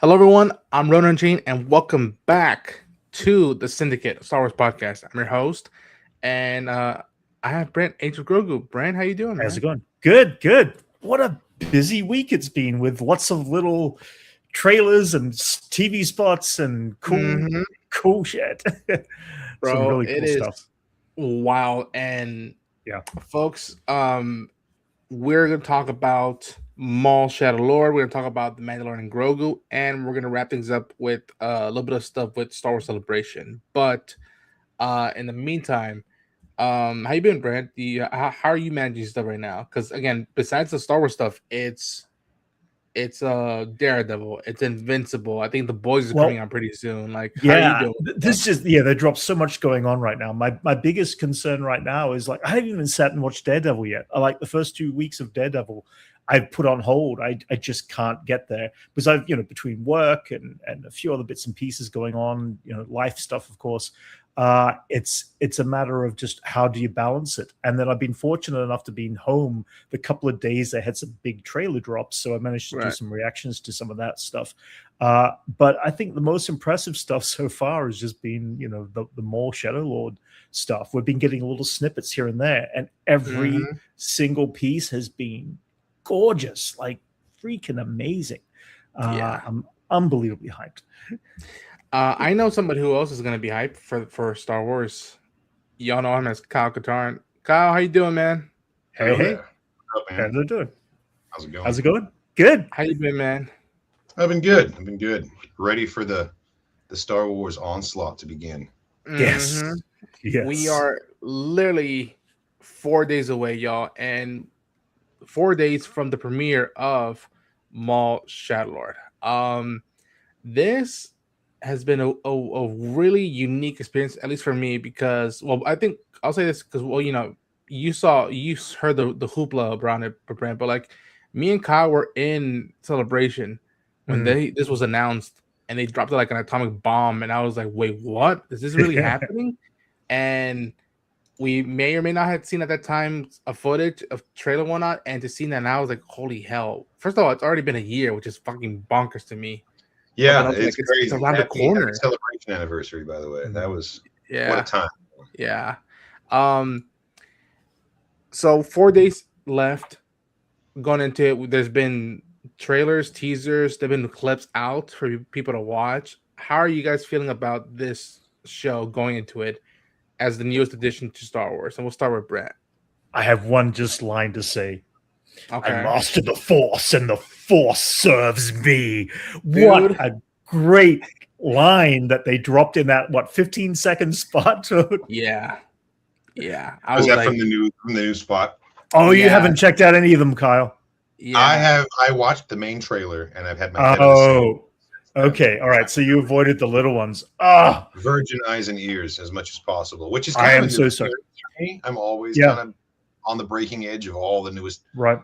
Hello, everyone. I'm Ronan Jean, and welcome back to the Syndicate Star Wars podcast. I'm your host, and I have Brent H. Grogu. Brent, how you doing, How's it man? going? Good, good. What a busy week it's been with lots of little trailers and TV spots and hmm cool shit. Some Bro, really it cool is stuff. wild. And Yeah. folks, we're gonna talk about Maul Shadow Lord. We're gonna talk about the Mandalorian and Grogu, and we're gonna wrap things up with a little bit of stuff with Star Wars Celebration. But in the meantime. How you been, Brent? How are you managing stuff right now? Because again, besides the Star Wars stuff, it's Daredevil, it's Invincible. I think the boys is coming Well, out pretty soon. Like, how are you yeah, doing with stuff? this just they dropped so much going on right now. My biggest concern right now is like I haven't even sat and watched Daredevil yet. I like the first 2 weeks of Daredevil I've put on hold. I just can't get there because I've between work and a few other bits and pieces going on, life stuff, of course. It's a matter of just how do you balance it. And then I've been fortunate enough to be home the couple of days they had some big trailer drops, so I managed to do Right. some reactions to some of that stuff. But I think the most impressive stuff so far has just been, the Maul Shadow Lord stuff. We've been getting little snippets here and there, and every hmm single piece has been gorgeous, like freaking amazing. Yeah. I'm unbelievably hyped. I know somebody who else is gonna be hyped for Star Wars. Y'all know him as Kyle Katarn. Kyle, how you doing, man? Hey, Hello hey, there. What's up, how's man? it doing? How's it going? How's it going? Good. How you been, man? I've been good. I've been good. Ready for the Star Wars onslaught to begin. Yes. hmm We Yes. are literally 4 days away, y'all, and 4 days from the premiere of Maul Shadow Lord. This has been a really unique experience, at least for me, because well, I think I'll say this because well, you heard the hoopla around it, Brent, but like me and Kyle were in Celebration when Mm. this was announced and they dropped it like an atomic bomb, and I was like, wait, what? Is this really happening? And we may or may not have seen at that time a footage of trailer and whatnot, and to see that now I was like, holy hell! First of all, it's already been a year, which is fucking bonkers to me. But then Yeah, also like it's it's crazy. around the Happy corner. celebration anniversary, by the way. That Mm. was what a Yeah, time. yeah. Um, so 4 days left going into it. There's been trailers, teasers, there've been clips out for people to watch. How are you guys feeling about this show going into it as the newest addition to Star Wars? And we'll start with Brett. I have one just line to say. I Okay. master the Force, and the Force serves me. What Dude. a great line that they dropped in that 15-second spot. Yeah. Yeah. I Was was that like, from the new spot? Oh, you yeah, haven't checked out any of them, Kyle? yeah. I watched the main trailer and I've had my head in the sand. Oh, okay. All right. So you avoided the little ones. Ah, Virgin eyes and ears as much as possible, which is I kind of am a new so sorry. experience for me. I'm always Yeah. kind of on the breaking edge of all the newest, Right.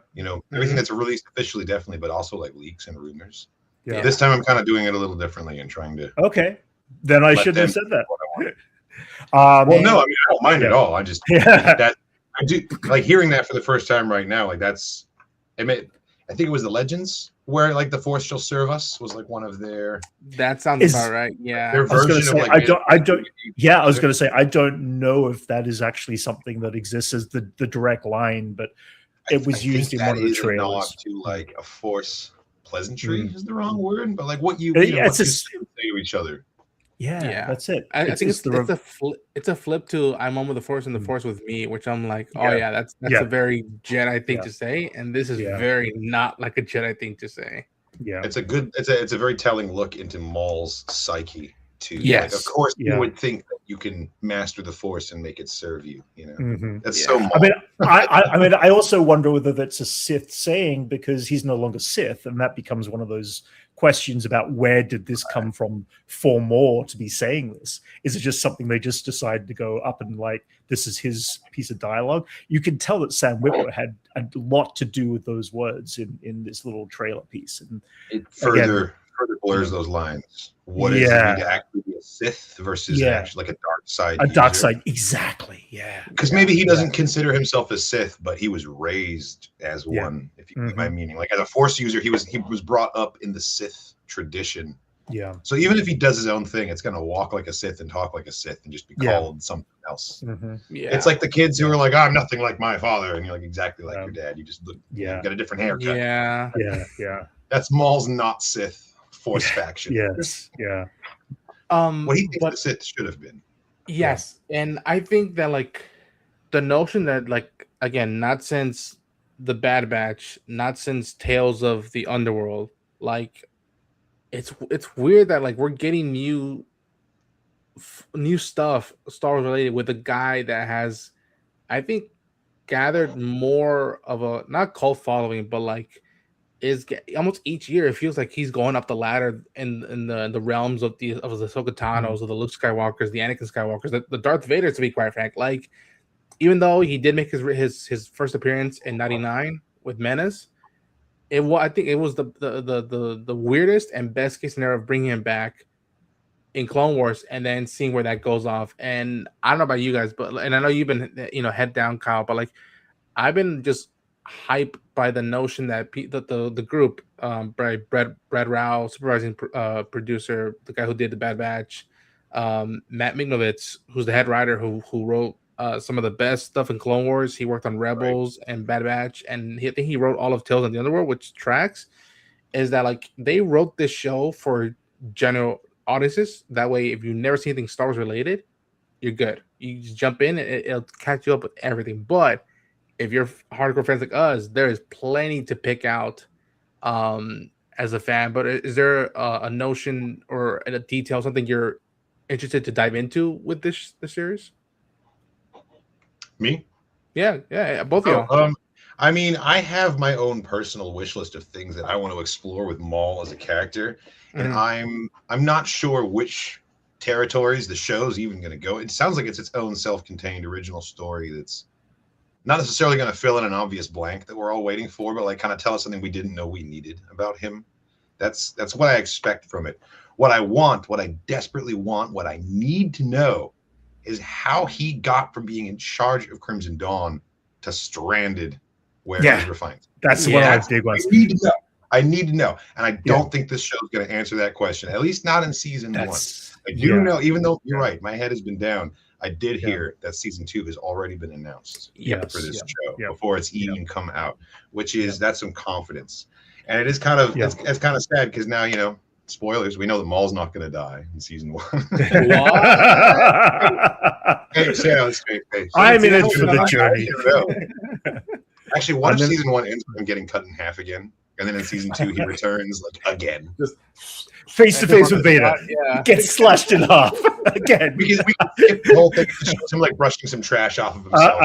everything that's released officially, definitely, but also like leaks and rumors. Yeah. This time I'm kind of doing it a little differently and trying to Okay. Then I let shouldn't them have said that. what I want. Well, Man, no, I mean I don't mind Yeah. at all. I just Yeah. that I do like hearing that for the first time right now. Like that's I mean I think it was the Legends where like the Force shall serve us was like one of that sounds Is about right. Yeah. their I was going to version of say like I don't. Yeah, I was going to say I don't know if that is actually something that exists as the direct line, but it I was think used in that one of the is a nod trailers. to like a Force pleasantry Mm. is the wrong word, but like what Yeah, what it's a two say to each other. yeah. Yeah. That's it. I think It's the it's a flip to I'm one with the force and the Mm. force with me, which I'm like, oh Yeah. yeah, that's Yeah. a very Jedi thing Yeah. to say, and this is Yeah. very not like a Jedi thing to say. Yeah. It's a very telling look into Maul's psyche too. Like of Yes. course you Yeah. would think that you can master the Force and make it serve you, Hmm. That's so Yeah. Maul. I mean, I mean, I also wonder whether that's a Sith saying because he's no longer Sith, and that becomes one of those questions about where did this come from for Maul to be saying this? Is it just something they just decided to go up and like this is his piece of dialogue? You can tell that Sam Witwer had a lot to do with those words in this little trailer piece, and It again, further blurs those lines. What does it mean to actually be a Sith versus actually like a dark side? A dark side, exactly. Yeah. Because maybe he doesn't consider himself a Sith, but he was raised as one. If you get my meaning, like as a Force user, he was brought up in the Sith tradition. Yeah. So even if he does his own thing, it's gonna walk like a Sith and talk like a Sith and just be called something else. Yeah. It's like the kids who are like, I'm nothing like my father, and you're like exactly like your dad. You just look, you got a different haircut. Yeah. That's Maul's not Sith Force faction. Yes. Yeah. What he thinks the Sith should have been. Yes, and I think that like the notion that like again, not since the Bad Batch, not since Tales of the Underworld, like it's weird that like we're getting new stuff Star Wars related with a guy that has, I think, gathered more of a not cult following, but like is almost each year it feels like he's going up the ladder in the realms of the Ahsoka Tano's, of the Luke Skywalkers, the Anakin Skywalkers, the Darth Vader, to be quite frank. Like even though he did make his first appearance in '99 with Menace, I think it was the weirdest and best case scenario of bringing him back in Clone Wars and then seeing where that goes off. And I don't know about you guys, but and I know you've been head down, Kyle, but like I've been just hyped by the notion that the group, Brad Rao, supervising producer, the guy who did the Bad Batch, Matt Mignowitz, who's the head writer who wrote some of the best stuff in Clone Wars. He worked on Rebels and Bad Batch, and I think he wrote all of Tales of the Underworld, which tracks. Is that like they wrote this show for general audiences? That way, if you never see anything Star Wars related, you're good. You just jump in, and it'll catch you up with everything. But if you're hardcore fans like us, there is plenty to pick out as a fan. But is there a notion or a detail, something you're interested to dive into with this series? Me? Yeah, both of y'all. I mean, I have my own personal wish list of things that I want to explore with Maul as a character, and I'm not sure which territories the show's even going to go. It sounds like it's its own self-contained original story that's not necessarily going to fill in an obvious blank that we're all waiting for, but like kind of tell us something we didn't know we needed about him. That's what I expect from it. What I want, what I desperately want, what I need to know is how he got from being in charge of Crimson Dawn to stranded where he's refined. That's one of my big ones. I need to know. And I don't think this show's going to answer that question, at least not in season 1. I do know, even though you're right, my head has been down. I did hear that season 2 has already been announced for this show before it's even come out, which is that's some confidence. And it is kind of it's kind of sad because now, spoilers, we know that Maul's not going to die in season 1. Hey, say on straight face. I'm in it for the journey. Actually, what if season 1 ends with him getting cut in half again? And then in season 2, he returns again. Just face to face with Vader. Gets slashed in half again. Because we can skip the whole thing. It shows him like brushing some trash off of himself.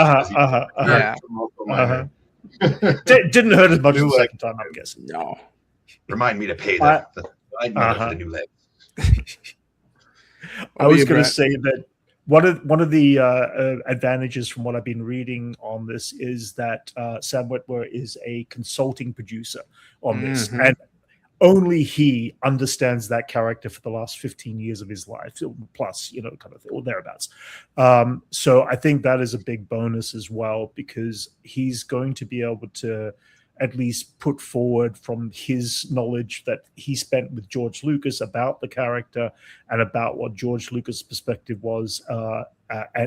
Didn't hurt as much the second time, I'm guessing. No. Remind me to pay the for the new legs. I was going to say that one of the advantages from what I've been reading on this is that Sam Witwer is a consulting producer on this, and only he understands that character for the last 15 years of his life, plus, kind of thing, or thereabouts. So I think that is a big bonus as well, because he's going to be able to at least put forward from his knowledge that he spent with George Lucas about the character and about what George Lucas' perspective was.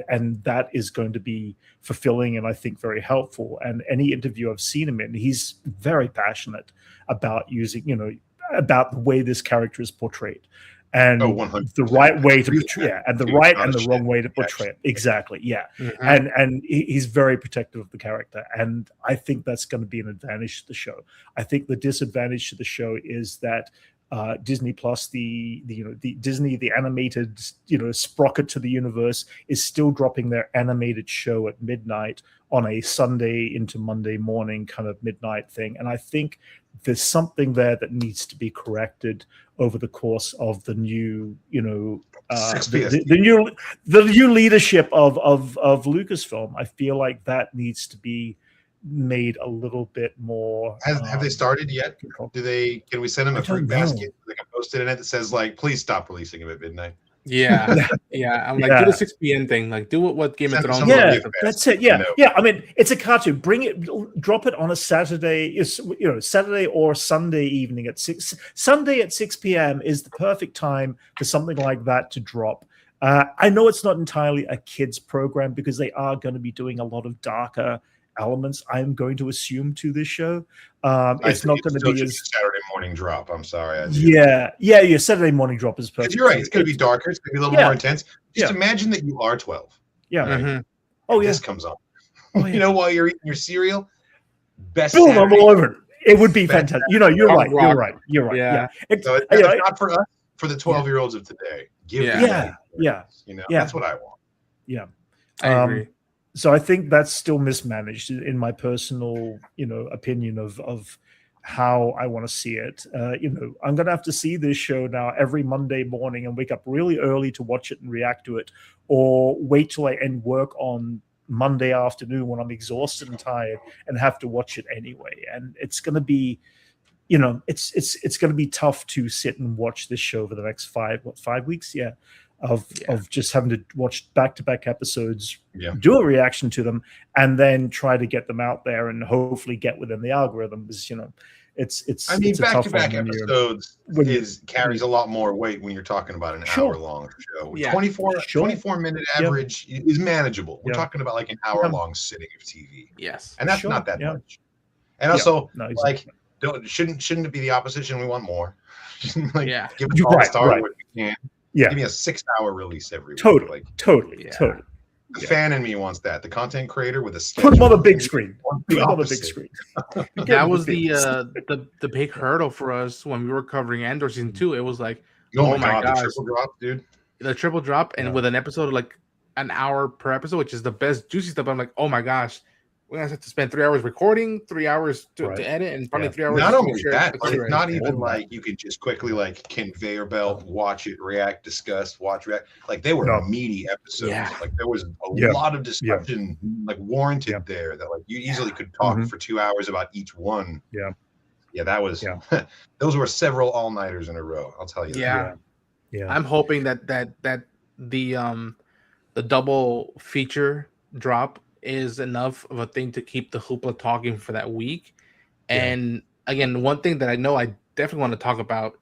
And that is going to be fulfilling and I think very helpful. And any interview I've seen him in, he's very passionate about using, about the way this character is portrayed. And the right way to portray and the right and the wrong way to portray it. Exactly. Yeah. And he's very protective of the character. And I think that's going to be an advantage to the show. I think the disadvantage to the show is that Disney Plus, the Disney, the animated, sprocket to the universe, is still dropping their animated show at midnight on a Sunday into Monday morning kind of midnight thing. And I think there's something there that needs to be corrected over the course of the new, the new leadership of Lucasfilm. I feel like that needs to be made a little bit more. Have they started yet? Can we send them a fruit basket, like a posted in it that says like, "Please stop releasing them at midnight." Yeah, yeah. I'm like, do the 6 p.m. thing. Like, do what Game of Send Thrones. some of Yeah, the that's it. Yeah, yeah. I mean, it's a cartoon. Bring it, drop it on a Saturday. Saturday or Sunday evening at 6. Sunday at 6 p.m. is the perfect time for something like that to drop. I know it's not entirely a kids program because they are going to be doing a lot of darker elements, I'm going to assume, to this show. It's not going to be as Saturday morning drop. I'm sorry. Yeah. Saturday morning drop is perfect. You're right. It's going to be darker. It's going to be a little more intense. Just imagine that you are 12. Yeah. Right? Mm-hmm. Oh, yeah. This comes on. While you're eating your cereal. Best. Boom! I'm all over it. It would be fantastic. You're right. You're right. Yeah. It's not for us. For the 12-year-olds of today. That's what I want. Yeah. I agree. So I think that's still mismanaged in my personal, opinion of how I want to see it. I'm going to have to see this show now every Monday morning and wake up really early to watch it and react to it, or wait till I end work on Monday afternoon when I'm exhausted and tired and have to watch it anyway. And it's going to be, it's going to be tough to sit and watch this show for the next 5 weeks? Yeah. Of just having to watch back-to-back episodes, do a reaction to them, and then try to get them out there and hopefully get within the algorithms. It's. I mean, back-to-back episodes carries a lot more weight when you're talking about an hour-long show. 24-minute average is manageable. We're talking about like an hour-long sitting of TV. Yes, and that's not that much. And also, shouldn't it be the opposite? Shouldn't we want more? Give us all the Star Wars we can. Yeah, give me a 6-hour release every week. Totally. The fan in me wants that. The content creator with a put them on the big screen. That was the big hurdle for us when we were covering Andor season 2. It was like, oh my gosh, the triple drop, dude. The triple drop, and with an episode of like an hour per episode, which is the best juicy stuff. I'm like, oh my gosh. We're gonna have to spend 3 hours recording, 3 hours to edit, and probably 3 hours. Not only that, but it's not even like you could just quickly like conveyor belt, watch it, react, discuss, watch, react. Like they were meaty episodes. Like there was a lot of discussion, like warranted there that like you easily could talk for 2 hours about each one. That was. Those were several all-nighters in a row. I'll tell you. Yeah. I'm hoping that the double feature drop is enough of a thing to keep the hoopla talking for that week. And again, one thing that I know I definitely want to talk about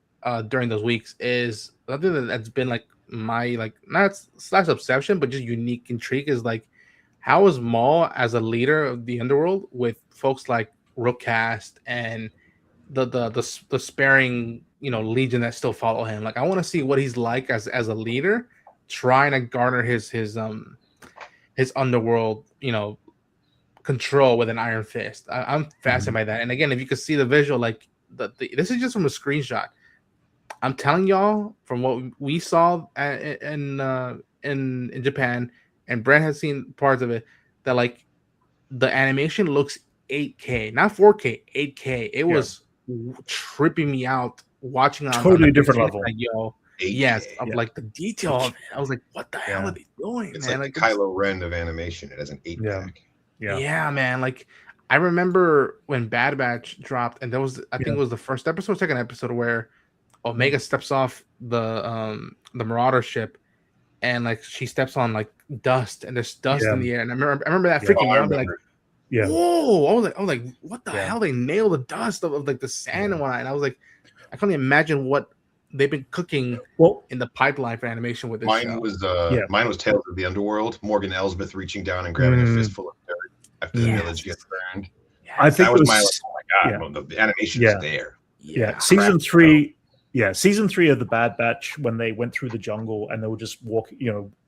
during those weeks is something that's been like my not slash obsession, but just unique intrigue is like, how is Maul as a leader of the underworld with folks like Rookcast and the sparing legion that still follow him? Like, I want to see what he's like as a leader, trying to garner his underworld, control with an iron fist. I'm fascinated by that. And again, if you could see the visual, like this is just from a screenshot. I'm telling y'all, from what we saw in Japan, and Brent has seen parts of it, that like the animation looks 8K, not 4K, 8K. It was tripping me out watching on totally different level. Like, yo. 8K. Yes, of like the detail of it. I was like, what the hell are they doing? It's man? like the Kylo Ren of animation. It has an 8-pack. Yeah, man. Like I remember when Bad Batch dropped, and there was I think it was the first episode, second episode, where Omega steps off the Marauder ship, and like she steps on like dust, and there's dust in the air. And I remember that freaking out. Like, whoa! I was like, what the hell? They nailed the dust of like the sand and whatnot. And I was like, I can't imagine what they've been cooking in the pipeline for animation with this mine show. Mine was Tales of the Underworld. Morgan Elsbeth reaching down and grabbing a fistful of dirt after the village gets burned. I think that was my oh my god, the animation is there. Season 3 season 3 of the Bad Batch, when they went through the jungle and they were just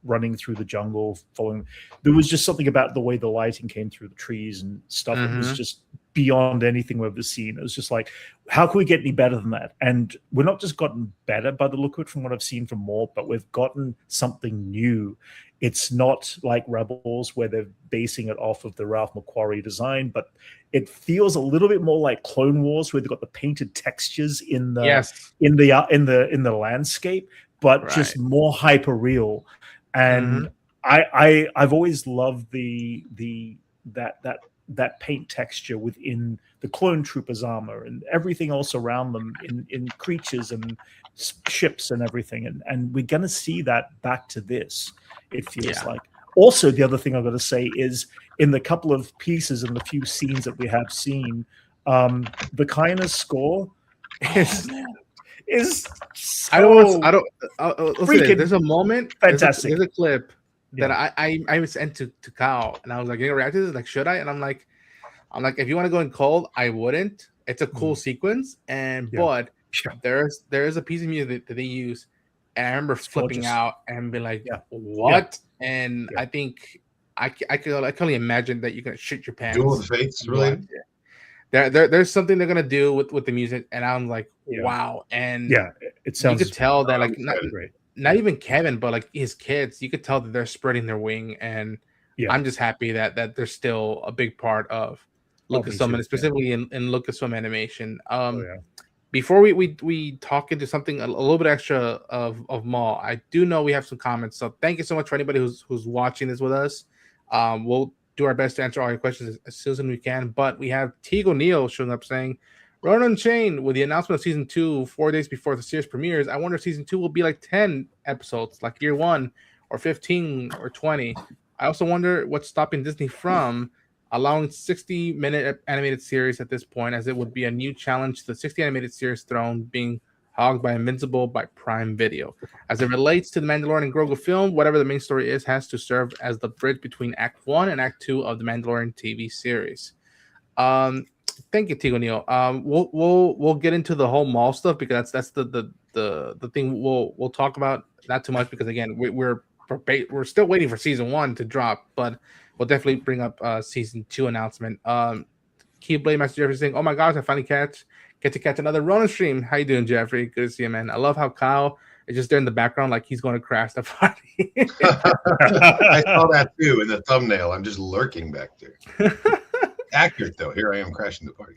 running through the jungle, following. There was just something about the way the lighting came through the trees and stuff. It was just beyond anything we've ever seen. It was just like, how can we get any better than that? And we're not just gotten better by the look of it from what I've seen from Maul, but we've gotten something new. It's not like Rebels where they're basing it off of the Ralph McQuarrie design, but it feels a little bit more like Clone Wars, where they've got the painted textures in the landscape, but just more hyper real. And I've always loved that that paint texture within the clone troopers' armor and everything else around them in creatures and ships and everything. And we're going to see that back to this, it feels like. Also, the other thing I've got to say is in the couple of pieces and the few scenes that we have seen, the kind of score is so listen, there's a moment, fantastic. There's a clip that I sent to Kyle, and I was like, you know, react to this, like, should I? And I'm like, if you want to go in cold, I wouldn't. It's a cool sequence, but there's a piece of music that they use, and I remember flipping out and be like, what? And I think I can only imagine that you're gonna shit your pants. Duel of the Fates, really? There's something they're gonna do with the music, and I'm like, wow. And it sounds. You could tell that like not even Kevin, but like his kids, you could tell that they're spreading their wing, and I'm just happy that they're still a big part of Lucasfilm, and specifically in Lucasfilm animation. Before we talk into something a little bit extra of Maul, I do know we have some comments, so thank you so much for anybody who's watching this with us. We'll do our best to answer all your questions as soon as we can, but we have Teague O'Neill showing up saying, Ronan Chain, with the announcement of season 2 4 days before the series premieres, I wonder if season 2 will be like 10 episodes like year 1 or 15 or 20. I also wonder what's stopping Disney from allowing 60-minute animated series at this point, as it would be a new challenge to the 60 animated series throne being hogged by Invincible by Prime Video. As it relates to the Mandalorian and Grogu film, whatever the main story is has to serve as the bridge between Act 1 and Act 2 of the Mandalorian TV series. Thank you, Teague O'Neill. We'll get into the whole Maul stuff, because that's the thing we'll talk about. Not too much, because again we're still waiting for season 1 to drop, but we'll definitely bring up season 2 announcement. Keyblade Master Jeffrey saying, "Oh my gosh, I finally get to catch another Ronin stream." How you doing, Jeffrey? Good to see you, man. I love how Kyle is just there in the background, like he's going to crash the party. I saw that too in the thumbnail. I'm just lurking back there. Accurate though. Here I am crashing the party.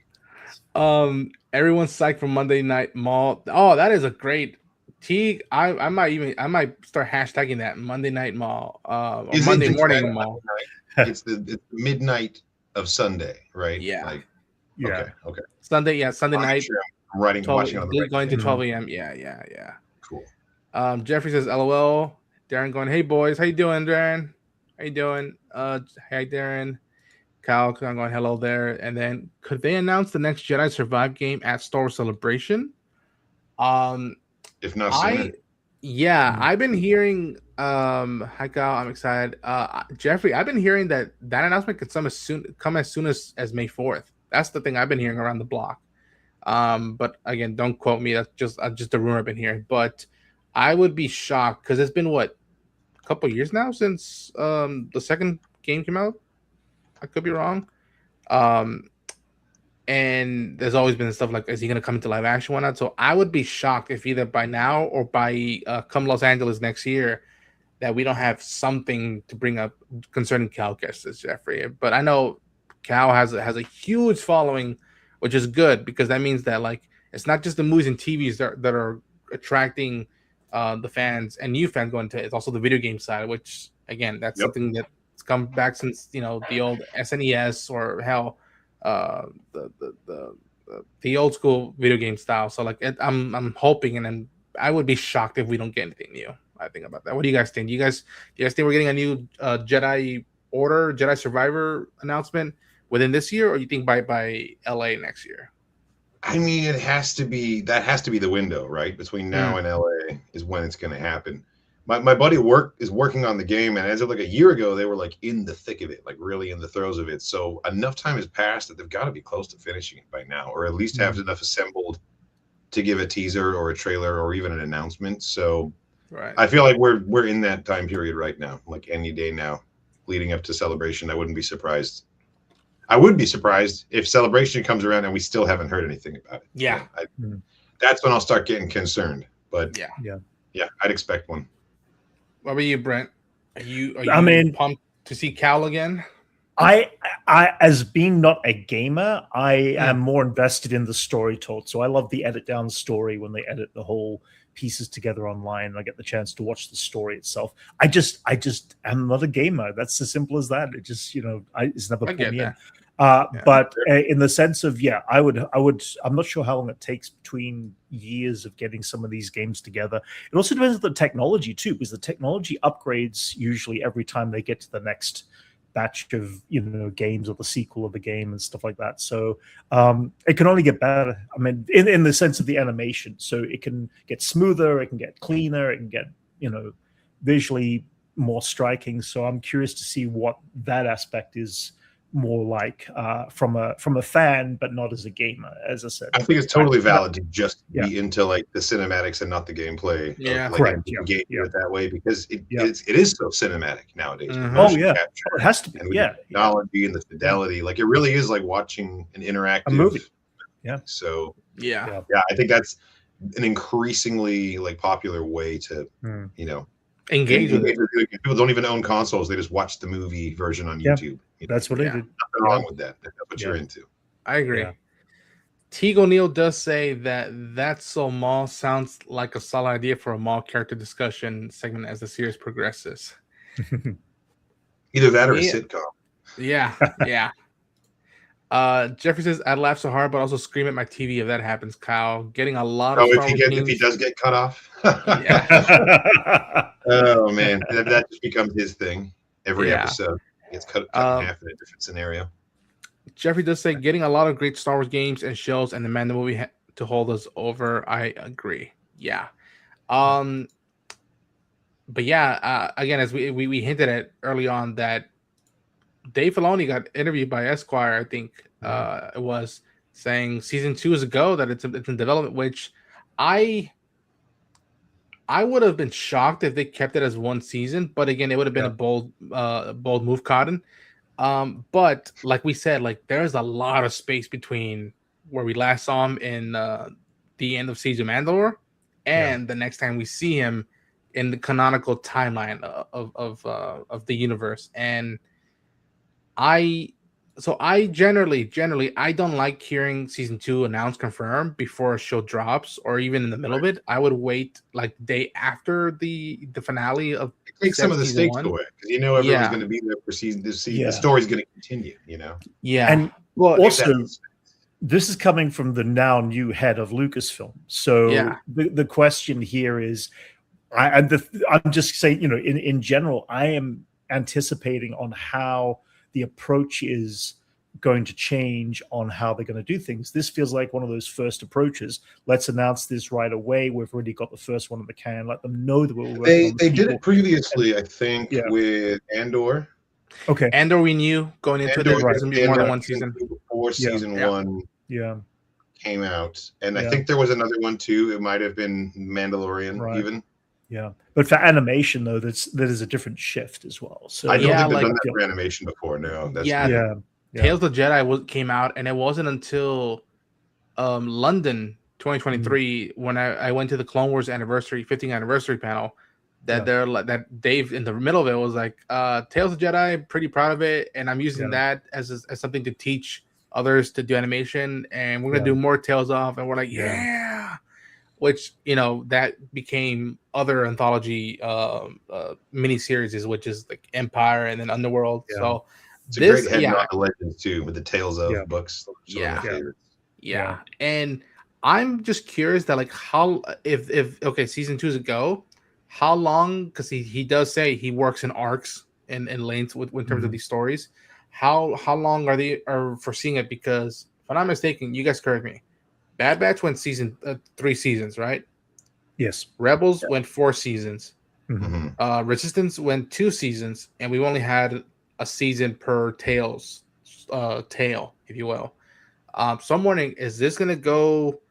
Everyone's psyched for Monday Night Maul. Oh, that is a great Teague. I might start hashtagging that Monday Night Maul. Or Monday morning Maul. It's the midnight of Sunday, right? Yeah. Like, yeah. Okay. Sunday night. Sure I'm writing, 12, watching on the going to 12 a.m. Yeah. Cool. Jeffrey says, "LOL." Darren going, "Hey boys, how you doing, Darren? How you doing? Hey Darren." Kyle going, "Hello there." And then, could they announce the next Jedi Survive game at Star Wars Celebration? If not sooner. I've been hearing. Hi Kyle, I'm excited. Jeffrey, I've been hearing that announcement could come as soon as May 4th. That's the thing I've been hearing around the block. But again, don't quote me. That's just a rumor I've been hearing. But I would be shocked, because it's been a couple of years now since the second game came out. I could be wrong. And there's always been stuff like, is he going to come into live action or not? So I would be shocked if either by now or by come Los Angeles next year that we don't have something to bring up concerning Cal Kestis, Jeffrey. But I know Cal has a huge following, which is good, because that means that like it's not just the movies and TVs that are attracting the fans and new fans going to it. It's also the video game side, which again, that's something that's come back since the old SNES, or hell, the old school video game style. So like I'm hoping, and I would be shocked if we don't get anything new. I think about that. What do you guys think? Do you guys think we're getting a new Jedi Order, Jedi Survivor announcement within this year, or you think by LA next year? I mean, that has to be the window, right? Between now and LA is when it's going to happen. My buddy is working on the game, and as of like a year ago, they were like in the thick of it, like really in the throes of it. So enough time has passed that they've got to be close to finishing it by now, or at least have enough assembled to give a teaser or a trailer or even an announcement. So I feel like we're in that time period right now, like any day now, leading up to Celebration. I wouldn't be surprised. I would be surprised if Celebration comes around and we still haven't heard anything about it. Yeah. That's when I'll start getting concerned. But yeah, I'd expect one. What about you, Brent? Are you pumped to see Cal again? I as being not a gamer, I am more invested in the story told. So I love the edit down story when they edit the whole pieces together online, and I get the chance to watch the story itself. I just am not a gamer. That's as simple as that. It just it's never put me in. But in the sense of, I'm not sure how long it takes between years of getting some of these games together. It also depends on the technology too, because the technology upgrades usually every time they get to the next batch of games or the sequel of the game and stuff like that. So it can only get better. I mean, in the sense of the animation, so it can get smoother, it can get cleaner, it can get visually more striking. So I'm curious to see what that aspect is more like from a fan, but not as a gamer. As I said, I think it's totally valid to just be into like the cinematics and not the gameplay. Yeah, correct. Engage it that way because it is so cinematic nowadays. Mm-hmm. Oh yeah, it has to be. And with the technology and the fidelity, like it really is like watching an interactive movie. Yeah. So yeah, I think that's an increasingly like popular way to engage with it. People don't even own consoles; they just watch the movie version on YouTube. That's what I did. Nothing wrong with that. That's what you're into. I agree. Teague O'Neill does say that's so Maul sounds like a solid idea for a Maul character discussion segment as the series progresses. Either that or a sitcom. Yeah. Jeffrey says, I'd laugh so hard, but also scream at my TV if that happens, Kyle. Getting a lot of Star Wars if he does get cut off. Yeah. Oh, man. That just becomes his thing. Every episode gets cut in half in a different scenario. Jeffrey does say, getting a lot of great Star Wars games and shows and the Mando movie to hold us over. I agree. Yeah. But yeah, again, as we hinted at early on that Dave Filoni got interviewed by Esquire, I think it was, saying season 2 is a go, that it's in development, which I would have been shocked if they kept it as one season, but again, it would have been a bold move, Cotton. But like we said, like there's a lot of space between where we last saw him in the end of season Mandalore and the next time we see him in the canonical timeline of the universe. And I generally I don't like hearing season 2 announced, confirmed before a show drops or even in the middle of it. I would wait like the day after the finale of take some of the stakes away because everyone's going to be there for season. The story's going to continue. And also this is coming from the now new head of Lucasfilm. So the question here is, I'm just saying, in general, I am anticipating on how the approach is going to change on how they're going to do things. This feels like one of those first approaches. Let's announce this right away. We've already got the first one in the can. Let them know that we're working. They did it previously, I think, with Andor. Okay. Andor, we knew going into it, there's going to be more than one season. Before season 1 came out. And I think there was another one too. It might have been Mandalorian even. Yeah, but for animation though, that is a different shift as well. So I don't think they've done that for animation before. No, that's Tales of the Jedi came out, and it wasn't until London 2023 when I went to the Clone Wars 15th anniversary panel that that Dave in the middle of it was like, Tales of the Jedi, I'm pretty proud of it, and I'm using that as something to teach others to do animation, and we're gonna do more Tales of, and we're like, which that became other anthology mini series, which is like Empire and then Underworld. So it's a great head on the Legends too, with the Tales of books. And I'm just curious that like how if season 2 is a go, how long, because he does say he works in arcs and length in terms of these stories. How long are foreseeing it? Because if I'm not mistaken, you guys correct me, Bad Batch went 3 seasons, right? Yes. Rebels went 4 seasons. Mm-hmm. Resistance went 2 seasons, and we've only had a season per tale, if you will. So I'm wondering, is this going to go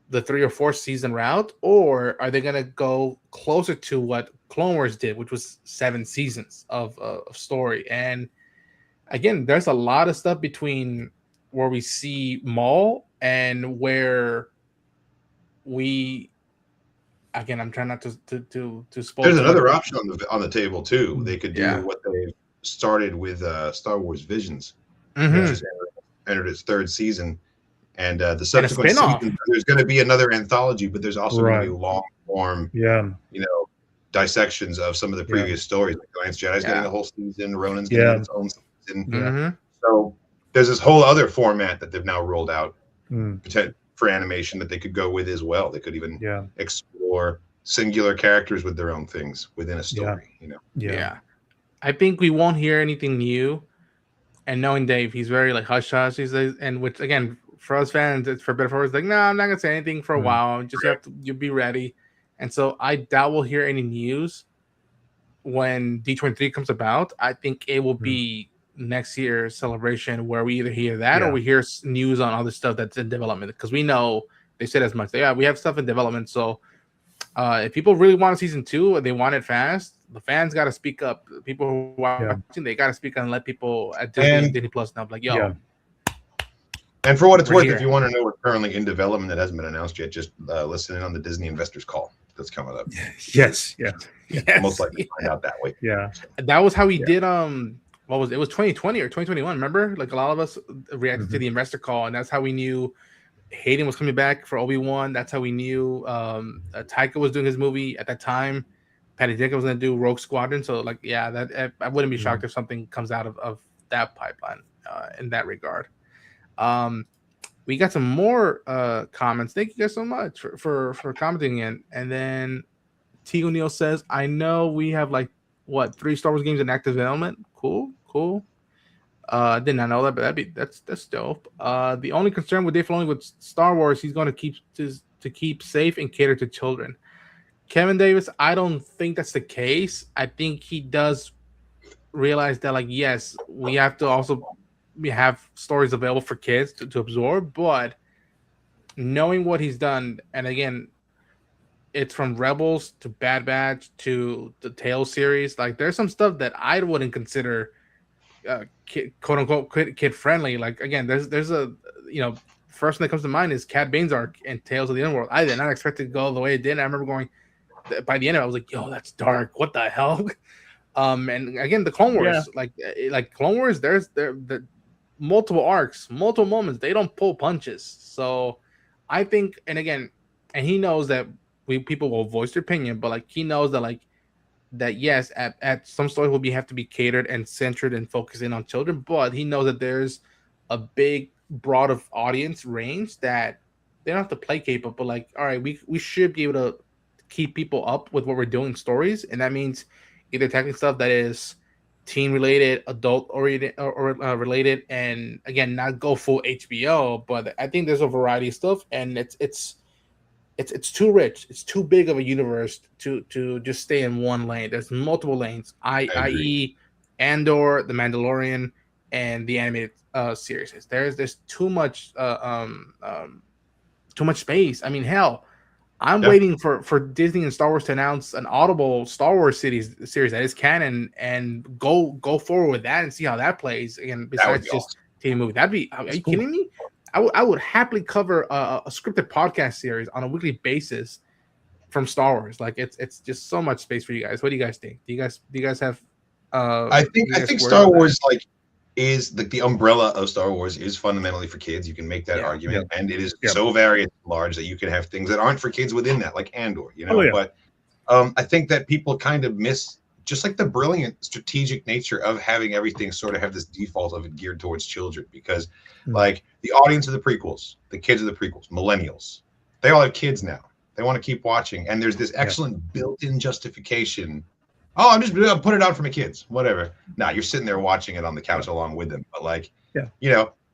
the 3 or 4 season route, or are they going to go closer to what Clone Wars did, which was 7 seasons of story? And again, there's a lot of stuff between where we see Maul and where we, again, I'm trying not to spoil. There's another option on the table too. They could do what they started with Star Wars Visions, which has entered its 3rd season, and the subsequent season, there's going to be another anthology, but there's also going to be long form, dissections of some of the previous stories. Like Lance Jedi's getting a whole season, Ronan's getting its own season. So there's this whole other format that they've now rolled out Mm. for animation that they could go with as well. They could even Yeah. explore singular characters with their own things within a story. You know. Yeah. I think we won't hear anything new. And knowing Dave, he's very like hush hush. He's like, and which again for us fans, it's for better for us. Like, no, I'm not gonna say anything for a while. Just you be ready. And so I doubt we'll hear any news when D23 comes about. I think it will be next year's celebration where we either hear that or we hear news on other stuff that's in development, because we know they said as much. Yeah, we have stuff in development. So if people really want a season 2 and they want it fast, the fans got to speak up. The people who are watching, they got to speak up and let people at Disney and Disney Plus know, like, yo. And for what it's worth, if you want to know what's currently in development that hasn't been announced yet, just listen in on the Disney investors call that's coming up. Yes. Most likely find out that way. Yeah. That was how we did. What was it? It was 2020 or 2021. Remember, like a lot of us reacted to the investor call, and that's how we knew Hayden was coming back for Obi-Wan. That's how we knew Taika was doing his movie at that time. Patty Jenkins was going to do Rogue Squadron. So, like, yeah, that I wouldn't be shocked if something comes out of that pipeline in that regard. We got some more comments. Thank you guys so much for commenting in. And then T. O'Neill says, I know we have like 3 Star Wars games in active development. Cool. Did not know that, but that's dope. The only concern with Dave Filoni with Star Wars, he's going to keep safe and cater to children. Kevin Davis, I don't think that's the case. I think he does realize that, like, yes, we have to also have stories available for kids to absorb, but knowing what he's done, and again, it's from Rebels to Bad Batch to the Tales series. Like, there's some stuff that I wouldn't consider quote unquote kid friendly. Like, again, there's a first one that comes to mind is Cad Bane's arc in Tales of the Underworld. I did not expect it to go the way it did. I remember going by the end of it, I was like, yo, that's dark. What the hell? And again, the Clone Wars, like Clone Wars, there's the multiple arcs, multiple moments. They don't pull punches. So I think, and again, and he knows that people will voice their opinion, but like he knows that yes, at some stories will have to be catered and centered and focusing on children, but he knows that there's a big broad of audience range that they don't have to placate, but like, all right, we should be able to keep people up with what we're doing stories, and that means either tackling stuff that is teen related, adult oriented, or related, and again, not go full HBO. But I think there's a variety of stuff, and it's too rich, it's too big of a universe to just stay in one lane. There's multiple lanes, i.e. Andor, The Mandalorian, and the animated series. There's too much space. I mean, hell, I'm waiting for Disney and Star Wars to announce an Audible Star Wars series that is canon and go forward with that and see how that plays. Again, besides just TV movie, that'd be. Are you kidding me? I would happily cover a scripted podcast series on a weekly basis from Star Wars. Like, it's just so much space for you guys. What do you guys think? Do you guys have? I think Star Wars is like the umbrella of Star Wars is fundamentally for kids. You can make that argument, and it is so varied and large that you can have things that aren't for kids within that, like Andor. But I think that people kind of miss just like the brilliant strategic nature of having everything sort of have this default of it geared towards children, because like the audience of the prequels, the kids of the prequels, millennials, they all have kids now. They want to keep watching, and there's this excellent built-in justification. Oh, I'm just gonna put it out for my kids, whatever. Now you're sitting there watching it on the couch along with them, but like, if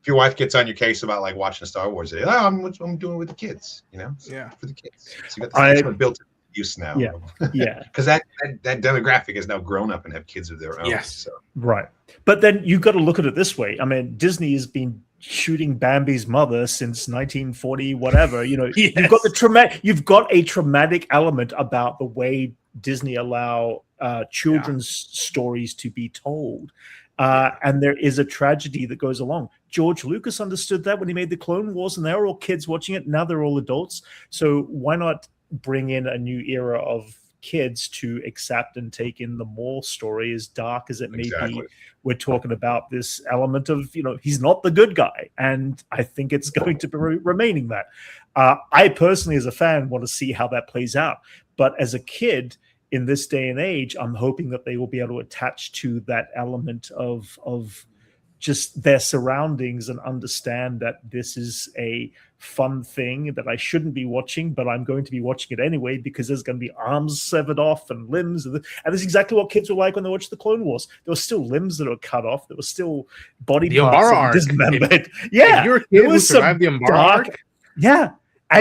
your wife gets on your case about like watching Star Wars, I'm doing it with the kids, for the kids. So you got this built-in use now, because that demographic has now grown up and have kids of their own. Right. But then you've got to look at it this way. I mean, Disney has been shooting Bambi's mother since 1940, whatever. You've got a traumatic element about the way Disney allow children's stories to be told, and there is a tragedy that goes along. George Lucas understood that when he made the Clone Wars, and they were all kids watching it. Now they're all adults, so why not bring in a new era of kids to accept and take in the Maul story, as dark as it may be? We're talking about this element of, he's not the good guy, and I think it's going to be remaining that. I personally, as a fan, want to see how that plays out, but as a kid in this day and age, I'm hoping that they will be able to attach to that element of just their surroundings and understand that this is a fun thing that I shouldn't be watching, but I'm going to be watching it anyway because there's going to be arms severed off and limbs. And this is exactly what kids were like when they watched the Clone Wars. There were still limbs that were cut off. There were still body The parts Umbara that arc. were dismembered. Yeah. If you're a there kid who was survived the some Umbara dark- arc, Yeah.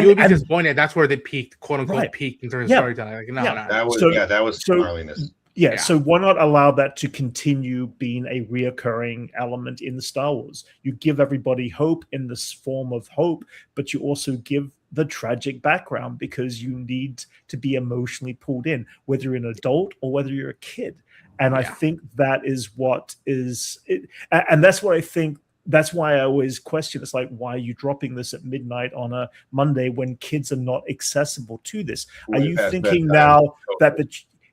you would be disappointed. That's where they peaked, quote unquote, Right. peaked in terms of Yeah. storytelling. Like, no. That was So- that was so- gnarliness. Yeah, so why not allow that to continue being a reoccurring element in the Star Wars? You give everybody hope in this form of hope, but you also give the tragic background because you need to be emotionally pulled in, whether you're an adult or whether you're a kid. And I think that is what is it, and that's what I think. That's why I always question. It's like, why are you dropping this at midnight on a Monday when kids are not accessible to this? Are you thinking now that the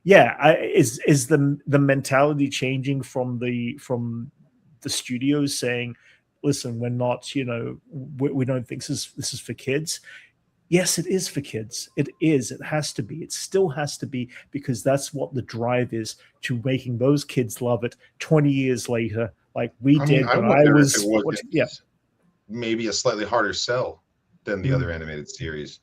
is the mentality changing from the studios saying, listen, we're not, we don't think this is for kids? Yes, it is for kids. It is. It has to be. It still has to be, because that's what the drive is to making those kids love it 20 years later, like we did when I was. Maybe a slightly harder sell than the other animated series.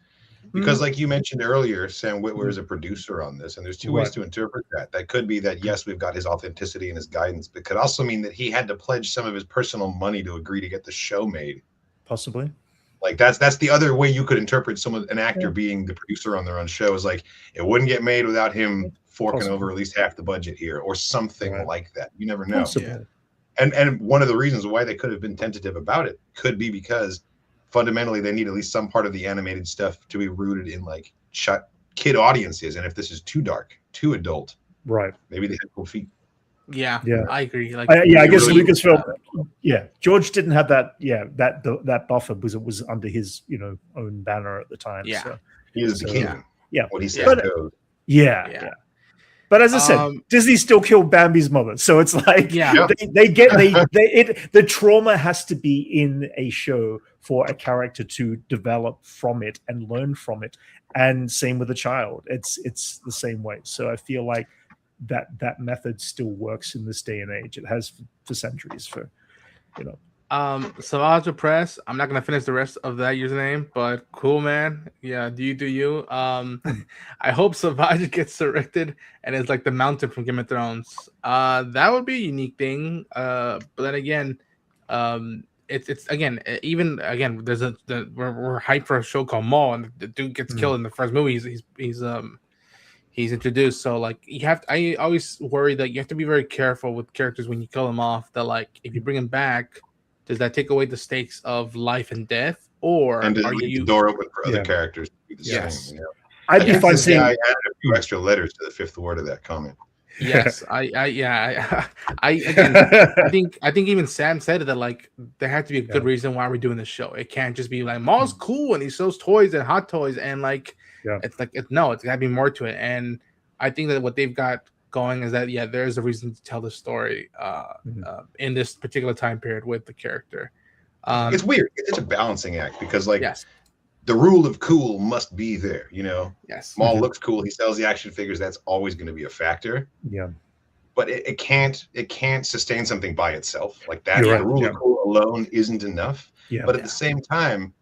Because like you mentioned earlier, Sam Witwer is a producer on this, and there's two ways to interpret that. That could be that, yes, we've got his authenticity and his guidance, but it could also mean that he had to pledge some of his personal money to agree to get the show made. Possibly. Like that's the other way you could interpret an actor being the producer on their own show, is like, it wouldn't get made without him forking over at least half the budget here, or something like that. You never know. And one of the reasons why they could have been tentative about it could be because fundamentally they need at least some part of the animated stuff to be rooted in like kid audiences, and if this is too dark, too adult, maybe they had cold feet. I agree. Like, I guess Lucasfilm, George didn't have that that buffer because it was under his own banner at the time. So he is the king. What he said goes. But as I said, Disney still killed Bambi's mother, so it's like the trauma has to be in a show for a character to develop from it and learn from it, and same with a child. It's the same way. So I feel like that method still works in this day and age. It has for centuries. Savage Press. I'm not gonna finish the rest of that username, but cool, man. Yeah, do you? I hope Savage gets selected and it's like the Mountain from Game of Thrones. That would be a unique thing. But then again, it's again, there's we're hyped for a show called Maul, and the dude gets killed in the first movie. He's introduced. So like I always worry that you have to be very careful with characters when you kill them off. That like if you bring them back, does that take away the stakes of life and death, or and does are it leave you the door open for other characters to do the same? I'd be fine seeing. I added a few extra letters to the fifth word of that comment. Yes, I think even Sam said it, that like there had to be a good reason why we're doing this show. It can't just be like Maul's cool and he sells toys and hot toys and like it's like it's gotta be more to it. And I think that what they've got going is that there's a reason to tell the story in this particular time period with the character. It's weird. It's a balancing act because like the rule of cool must be there, Maul looks cool, he sells the action figures, that's always going to be a factor. But it can't sustain something by itself. Like that, the rule of cool alone isn't enough. But at the same time,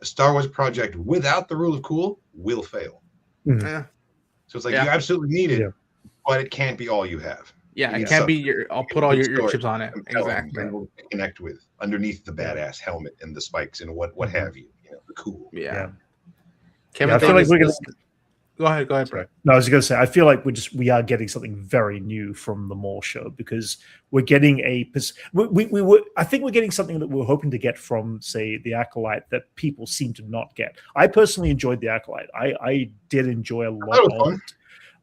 a Star Wars project without the rule of cool will fail. So it's like you absolutely need it, but it can't be all you have. It can't be I'll put all your chips on it. Exactly. Connect with underneath the badass helmet and the spikes and what have you. The cool. Kevin, I feel like we're gonna. Go ahead, Brent. No, I was going to say, I feel like we are getting something very new from the Maul show, because we're getting I think we're getting something that we're hoping to get from, say, the Acolyte that people seem to not get. I personally enjoyed the Acolyte. I did enjoy a lot of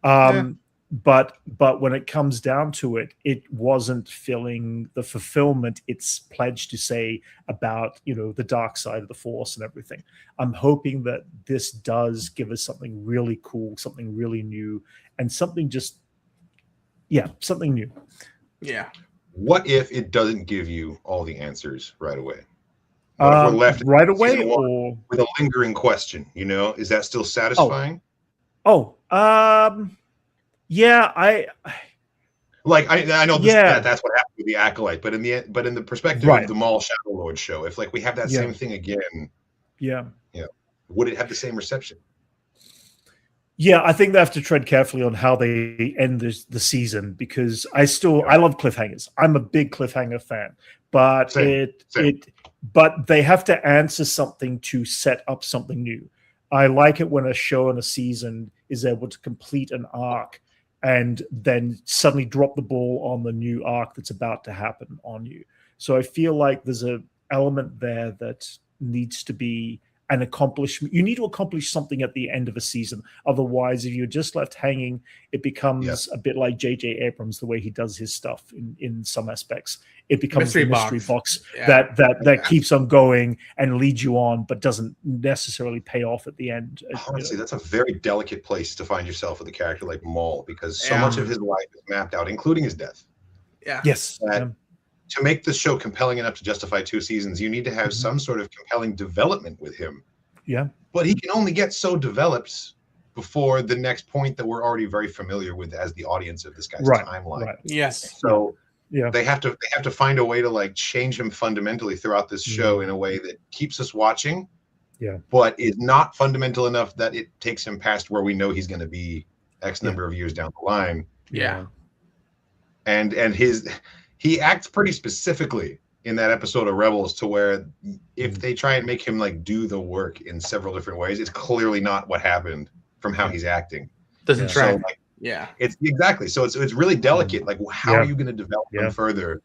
it. But when it comes down to it, it wasn't filling the fulfillment it's pledged to say about the dark side of the Force and everything. I'm hoping that this does give us something really cool, something really new, and something something new. What if it doesn't give you all the answers right away? What if we're left right away, or with a lingering question? Is that still satisfying? Yeah, I know that's what happened the Acolyte, but in the perspective Right. of the Maul Shadow Lord show, if like we have that Yeah. same thing again, Yeah. would it have the same reception? Yeah, I think they have to tread carefully on how they end the season, because I love cliffhangers. I'm a big cliffhanger fan, but Same. but they have to answer something to set up something new. I like it when a show and a season is able to complete an arc and then suddenly drop the ball on the new arc that's about to happen on you. So I feel like there's an element there that needs to be an accomplishment. You need to accomplish something at the end of a season. Otherwise, if you're just left hanging, it becomes a bit like J.J. Abrams, the way he does his stuff in some aspects. It becomes the mystery box that keeps on going and leads you on, but doesn't necessarily pay off at the end. Honestly, that's a very delicate place to find yourself with a character like Maul, because so much of his life is mapped out, including his death. Yeah. Yes. To make this show compelling enough to justify 2 seasons, you need to have some sort of compelling development with him. Yeah. But he can only get so developed before the next point that we're already very familiar with as the audience of this guy's timeline. Right. Yes. So they have to find a way to like change him fundamentally throughout this show in a way that keeps us watching. Yeah. But is not fundamental enough that it takes him past where we know he's going to be X number of years down the line. Yeah. And he acts pretty specifically in that episode of Rebels to where if they try and make him like do the work in several different ways, it's clearly not what happened from how he's acting. Doesn't track. So, it's exactly. So it's really delicate. Like, how are you going to develop him further,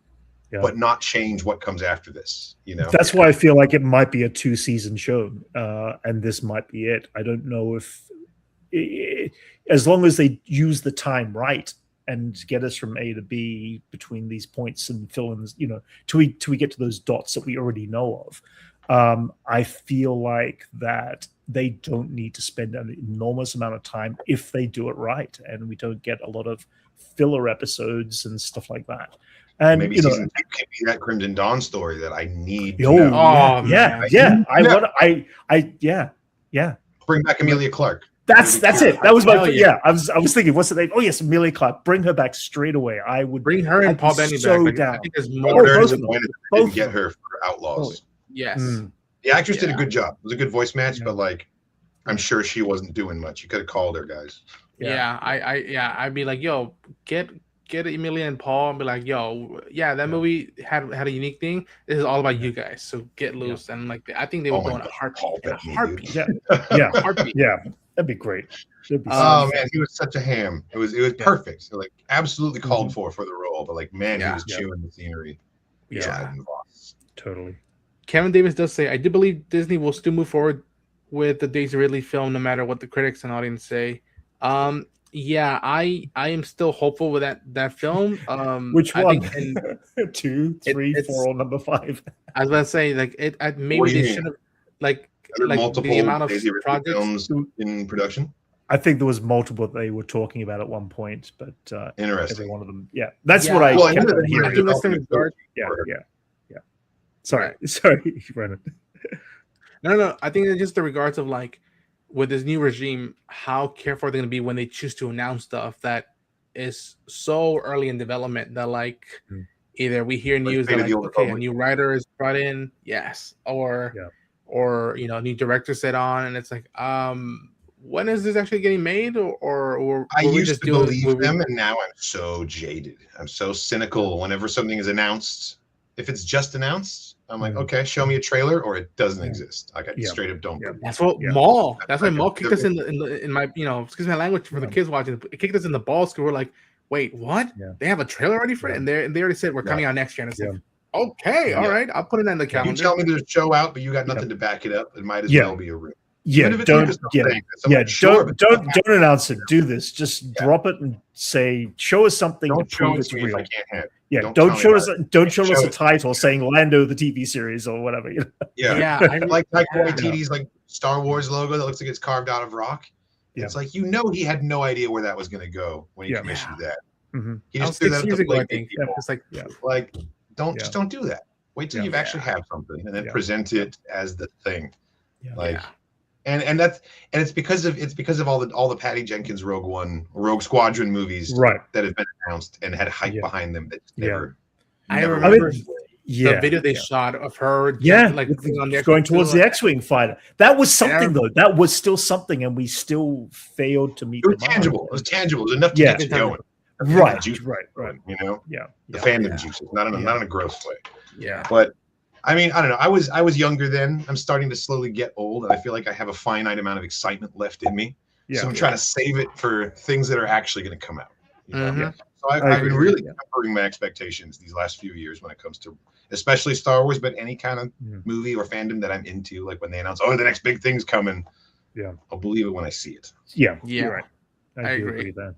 but not change what comes after this? You know, that's why I feel like it might be a 2-season show, and this might be it. I don't know if, as long as they use the time right and get us from A to B between these points and fill-ins, you know, till we get to those dots that we already know of. I feel like that they don't need to spend an enormous amount of time if they do it right, and we don't get a lot of filler episodes and stuff like that. And maybe season 2 can be that Crimson Dawn story that I need. Bring back Emilia Clarke. That's it. That was my I was thinking, what's the name? Oh yes, Emilia Clarke. Bring her back straight away. I would bring her and Paul Bettany back. Like, I think there's more. Didn't get her for Outlaws. Yes. The actress did a good job. It was a good voice match, but like, I'm sure she wasn't doing much. You could have called her, guys. I'd be like, yo, get Emilia and Paul and be like, yo, that movie had a unique thing. This is all about you guys. So get loose. And like, I think they would go in a heartbeat. Heartbeat. Yeah. That'd be great. Man, he was such a ham. It was perfect. So like, absolutely called for the role. But like, man, he was chewing the scenery. Totally. Kevin Davis does say, I do believe Disney will still move forward with the Daisy Ridley film, no matter what the critics and audience say. I am still hopeful with that film. Which one? I think 2, 3, 4, number 5. I was about to say, like, maybe they should have like multiple the amount of Daisy Ridley projects films in production. I think there was multiple that they were talking about at one point, but interesting. every one of them, that's what I kept on hearing. Sorry, Brennan. No. I think it's just the regards of like, with this new regime, how careful are they going to be when they choose to announce stuff that is so early in development that like either we hear news that like, okay, a new writer is brought in, or a new director set on, and it's like, when is this actually getting made? Or I used to believe them, and now I'm so jaded. I'm so cynical whenever something is announced. If it's just announced, I'm like, okay, show me a trailer, or it doesn't exist. Like, I straight up don't. That's what Maul. That's why Maul kicked us in my excuse my language for the kids watching. It kicked us in the balls because we're like, wait, what? They have a trailer already for it, and they already said we're coming out next year. And it's like, okay, all right, I'll put it in the calendar. You tell me there's a show out, but you got nothing to back it up. It might as well be a room. Don't announce it. Do this. Just drop it and say, show us something to prove it's real. I can't have it. Don't show us a title saying Lando the TV series or whatever. I like Waititi's like Star Wars logo that looks like it's carved out of rock. It's like, he had no idea where that was going to go when he commissioned that. He just threw that up to play people. It's like, don't do that. Wait till you actually have something and then present it as the thing. And it's because of all the Patty Jenkins Rogue Squadron movies that have been announced and had hype behind them that never I Never remember went. the video they shot of her, like on the going towards the X-wing fighter. That was something, though. That was still something, and we still failed to meet. It was tangible. It was tangible. It was enough to get you going. Right. You know, Yeah. The fandom juices, not in a gross way. Yeah. But I mean, I don't know. I was younger then. I'm starting to slowly get old, and I feel like I have a finite amount of excitement left in me. So I'm trying to save it for things that are actually going to come out. You know? Mm-hmm. So I've been really tempering my expectations these last few years when it comes to, especially Star Wars, but any kind of movie or fandom that I'm into. Like when they announce, the next big thing's coming. Yeah, I'll believe it when I see it. Yeah. You're right. I agree with that.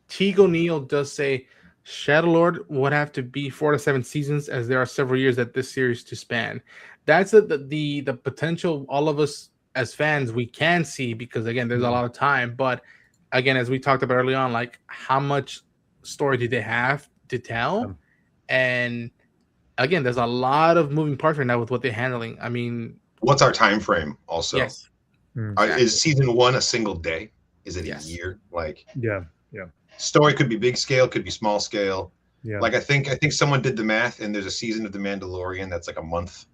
Teague O'Neill does say Shadowlord would have to be 4 to 7 seasons, as there are several years that this series to span. That's the potential all of us as fans we can see, because again, there's a lot of time. But again, as we talked about early on, like how much story do they have to tell? And again, there's a lot of moving parts right now with what they're handling. I mean, what's our time frame? Also, yes, is season 1 a single day? Is it a year? Like, story could be big scale, could be small scale. Yeah. Like I think someone did the math, and there's a season of The Mandalorian that's like a month,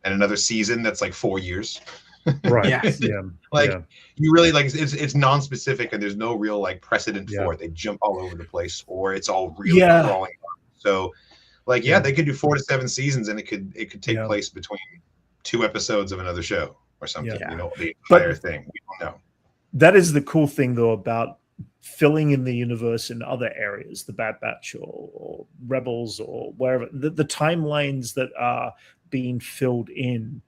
and another season that's like 4 years. Right. You really like it's non-specific, and there's no real like precedent for it. They jump all over the place, or it's all really crawling up. So like they could do 4 to 7 seasons, and it could take place between 2 episodes of another show or something. You know, the entire thing. We don't know. That is the cool thing though about filling in the universe in other areas, the Bad Batch or Rebels or wherever. The timelines that are being filled in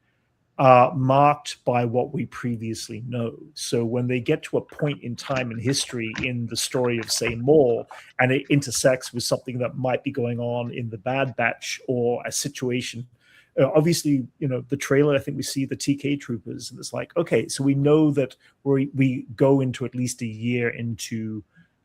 are marked by what we previously know. So when they get to a point in time in history in the story of, say, Maul, and it intersects with something that might be going on in the Bad Batch or a situation, obviously, you know, the trailer, I think we see the TK troopers, and it's like, okay, so we know that we go into at least a year into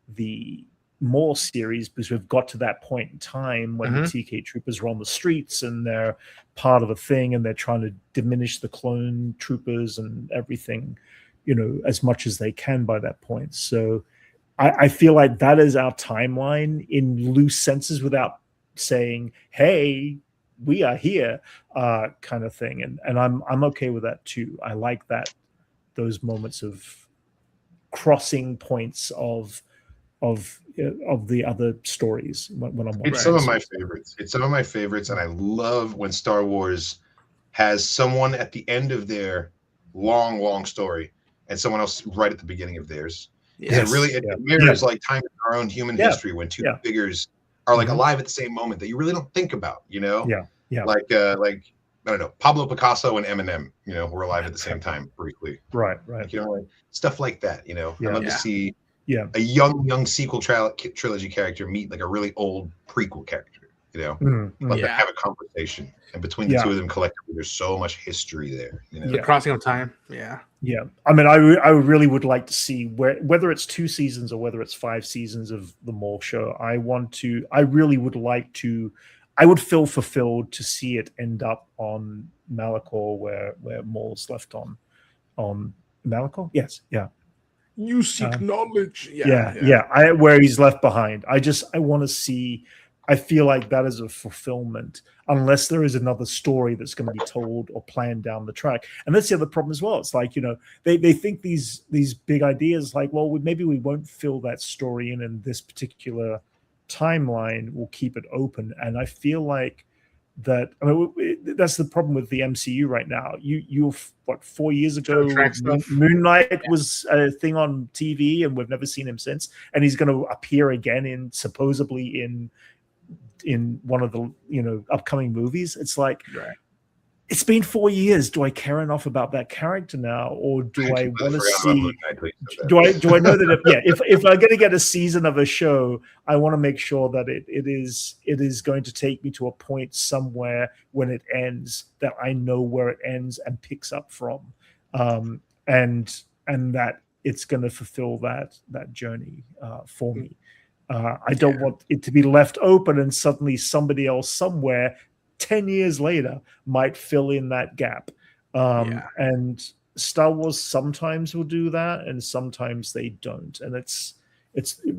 the Maul series, because we've got to that point in time when the TK troopers are on the streets and they're part of a thing, and they're trying to diminish the clone troopers and everything, you know, as much as they can by that point. So I feel like that is our timeline in loose senses, without saying, hey, we are here, kind of thing. And I'm okay with that too. I like that, those moments of crossing points of the other stories when I'm watching. It's some of my favorites. It's some of my favorites, and I love when Star Wars has someone at the end of their long story and someone else right at the beginning of theirs. Yes. It mirrors like time in our own human history, when two figures are like alive at the same moment that you really don't think about, you know? Like I don't know, Pablo Picasso and Eminem, you know, were alive at the same time briefly. Right. Like, you know, like stuff like that, you know. I love to see a young sequel trilogy character meet like a really old prequel character, you know, like have a conversation, and between the two of them collectively, there's so much history there, you know. The crossing of time. I mean, I really would like to see whether it's 2 seasons or whether it's 5 seasons of the Maul show. I would feel fulfilled to see it end up on Malachor, where Maul's left on Malachor. Yes, you seek knowledge. Where he's left behind. I want to see. I feel like that is a fulfillment, unless there is another story that's going to be told or planned down the track. And that's the other problem as well. It's like, you know, they think these big ideas, like, well, maybe we won't fill that story in this particular timeline. We'll keep it open. And I feel like that, I mean, that's the problem with the MCU right now. You 4 years ago, Moon Knight was a thing on TV, and we've never seen him since. And he's going to appear again supposedly in one of the, you know, upcoming movies. It's like, it's been 4 years. Do I care enough about that character now, or do I want to see? Do I know that if I'm going to get a season of a show, I want to make sure that it is going to take me to a point somewhere when it ends that I know where it ends and picks up from, and that it's going to fulfill that journey for me. I don't want it to be left open and suddenly somebody else somewhere 10 years later might fill in that gap. And Star Wars sometimes will do that, and sometimes they don't. And it's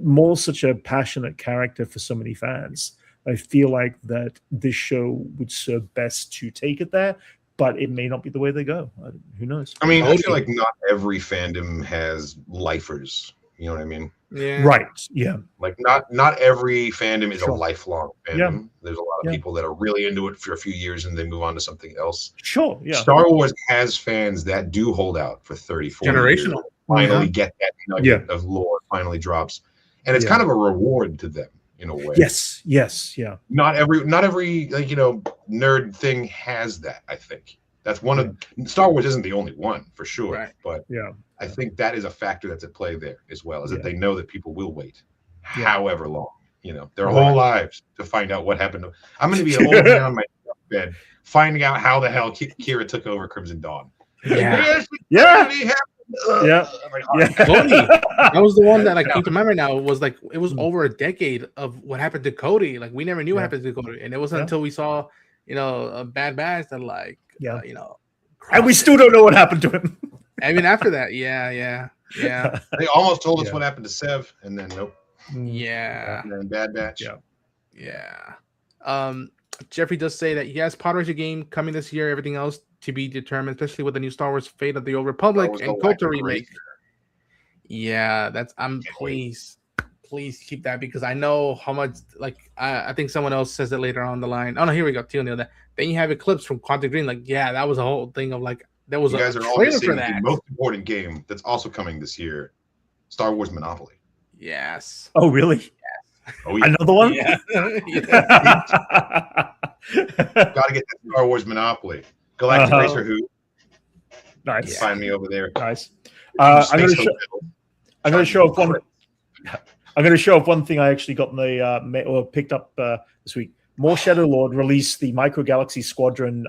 more such a passionate character for so many fans I feel like that this show would serve best to take it there, but it may not be the way they go. Who knows? I mean, I feel like not every fandom has lifers. You know what I mean? Yeah. Right. Yeah. Like not every fandom is Sure. a lifelong fandom. Yeah. There's a lot of people that are really into it for a few years and they move on to something else. Sure. Yeah. Star Wars has fans that do hold out for 30, 40 years. Generational. Finally get that nugget of lore finally drops. And it's kind of a reward to them in a way. Yes. Yes. Yeah. Not every nerd thing has that, I think. That's one of Star Wars isn't the only one for sure. Right. But yeah, I think that is a factor that's at play there as well, is that they know that people will wait however long, their whole lives to find out what happened. I'm going to be an old man on my bed finding out how the hell Kira took over Crimson Dawn. Yeah. Cody. That was the one that came to mind right now. Was like it was over a decade of what happened to Cody. Like we never knew what happened to Cody, and it wasn't until we saw a Bad Batch that and we still don't know what happened to him. I mean, after that, yeah. They almost told us what happened to Sev, and then nope. Yeah. And then Bad Batch. Yeah. Jeffrey does say that he has Pod Racer game coming this year. Everything else to be determined, especially with the new Star Wars Fate of the Old Republic and Culture remake. Yeah, that's. Please keep that because I know how much. Like I think someone else says it later on the line. Oh no, here we go. Teal Neil. Then you have Eclipse from Quantum Green. Like that was a whole thing of there was you guys a are all trailer missing for that. The most important game that's also coming this year, Star Wars Monopoly. Yes. Oh really? Yes. Oh yeah. Another one? Yeah. Got to get that Star Wars Monopoly. Galactic Racer who? Nice. Find me over there. Nice. I'm going to show up one. I'm going to show up one thing I actually got in the or picked up this week. More Shadow Lord released the Micro Galaxy Squadron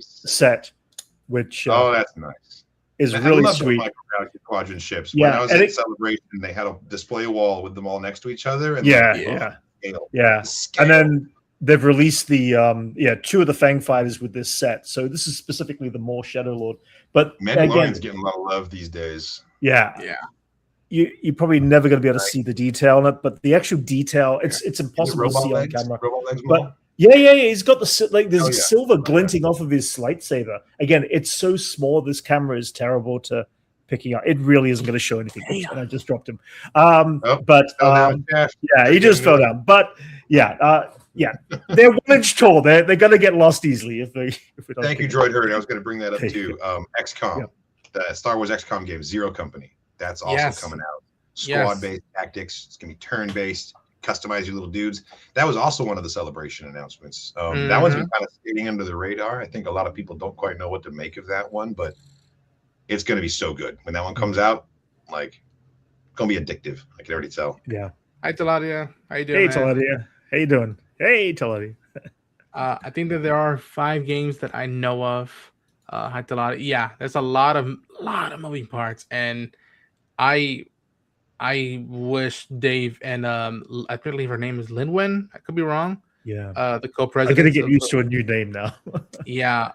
set, which that's nice. Is really sweet. Micro Galaxy Squadron ships. When I was at Celebration, they had a display wall with them all next to each other. And and then they've released the two of the Fang fighters with this set. So this is specifically the More Shadow Lord. But Mandalorian's getting a lot of love these days. Yeah. You're probably never going to be able to see the detail in it, but the actual detail, it's impossible to see on camera. But he's got the there's silver glinting off of his lightsaber. Again, it's so small. This camera is terrible to picking up. It really isn't going to show anything. And I just dropped him. He just fell down. But they're 1 inch tall. They're going to get lost easily if we don't. Thank you, Droid Herd. I was going to bring that up too. XCOM, the Star Wars XCOM game, Zero Company. That's also coming out. Squad-based tactics. It's going to be turn-based. Customize your little dudes. That was also one of the Celebration announcements. That one's been kind of skating under the radar. I think a lot of people don't quite know what to make of that one, but it's going to be so good when that one comes out. Like, it's going to be addictive. I can already tell. Yeah. Hi, Taladia. How you doing? Hey, Taladia. How you doing? Hey, Taladia. I think that there are 5 games that I know of. Hi, Taladia. Yeah, there's a lot of moving parts, and I wish Dave and I believe her name is Linwen. I could be wrong. Yeah. The co-president. I'm gonna get used to a new name now.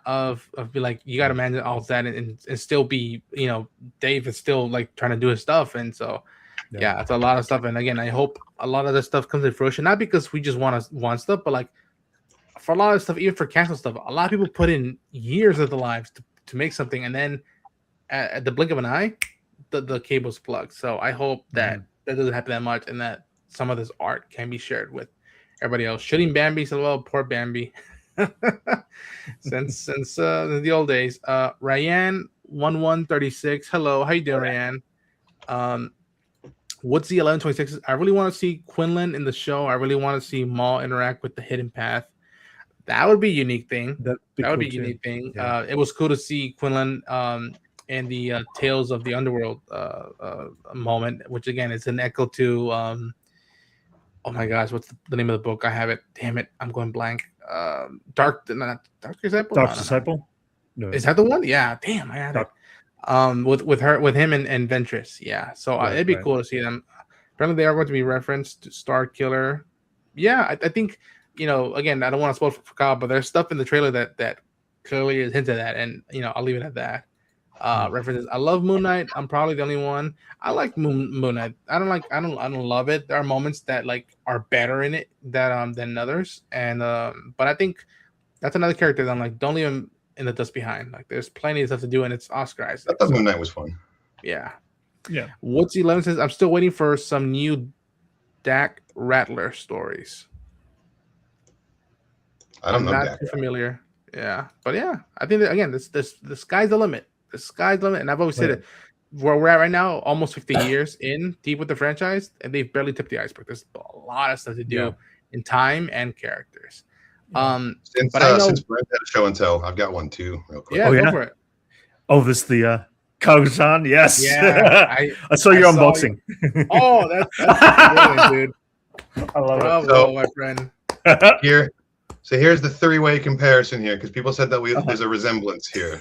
Of be like you got to manage all that and still be Dave is still like trying to do his stuff, and so it's a lot of stuff. And again, I hope a lot of this stuff comes to fruition, not because we just want stuff, but like for a lot of stuff, even for cancel stuff, a lot of people put in years of their lives to make something, and then at the blink of an eye, the cable's plugged. So I hope that doesn't happen that much, and that some of this art can be shared with everybody else. Shooting Bambi, so well, poor Bambi. since the old days. Ryan 1136. Hello, how you doing, Ryan? What's the 1126? I really want to see Quinlan in the show. I really want to see Maul interact with the Hidden Path. That would be a unique thing. That would be a unique thing. Yeah. It was cool to see Quinlan and the Tales of the Underworld moment, which again is an echo to oh my gosh, what's the name of the book? I have it. Damn it, I'm going blank. Dark Disciple. Dark Disciple. No. Is that the one? Yeah. Damn, I had it. With him and Ventress. Yeah. So it'd be cool to see them. Apparently, they are going to be referenced to Star Killer. Yeah, I think again, I don't want to spoil for Kyle, but there's stuff in the trailer that clearly is hinted at, and I'll leave it at that. references. I love Moon Knight. I'm probably the only one. I like Moon Knight. I don't love it. There are moments that like are better in it than others. And but I think that's another character that I'm like, don't leave him in the dust behind. Like there's plenty of stuff to do, and it's Oscar I Isaac. thought Moon Knight was fun. Yeah. Yeah. What's 11 says? I'm still waiting for some new Dak Rattler stories. I'm not too familiar. Yeah, but yeah, I think that, again, the sky's the limit. The sky's the limit, and I've always said it. Where we're at right now, almost 50 years in deep with the franchise, and they've barely tipped the iceberg. There's a lot of stuff to do in time and characters. Since Brent had a show and tell, I've got one too, real quick. Yeah, go for it. Oh, this the Kagusan, yes. Yeah, I saw your unboxing. Oh, that's brilliant, dude. I love it. Bravo, my friend. Here's the three-way comparison here, because people said that there's a resemblance here.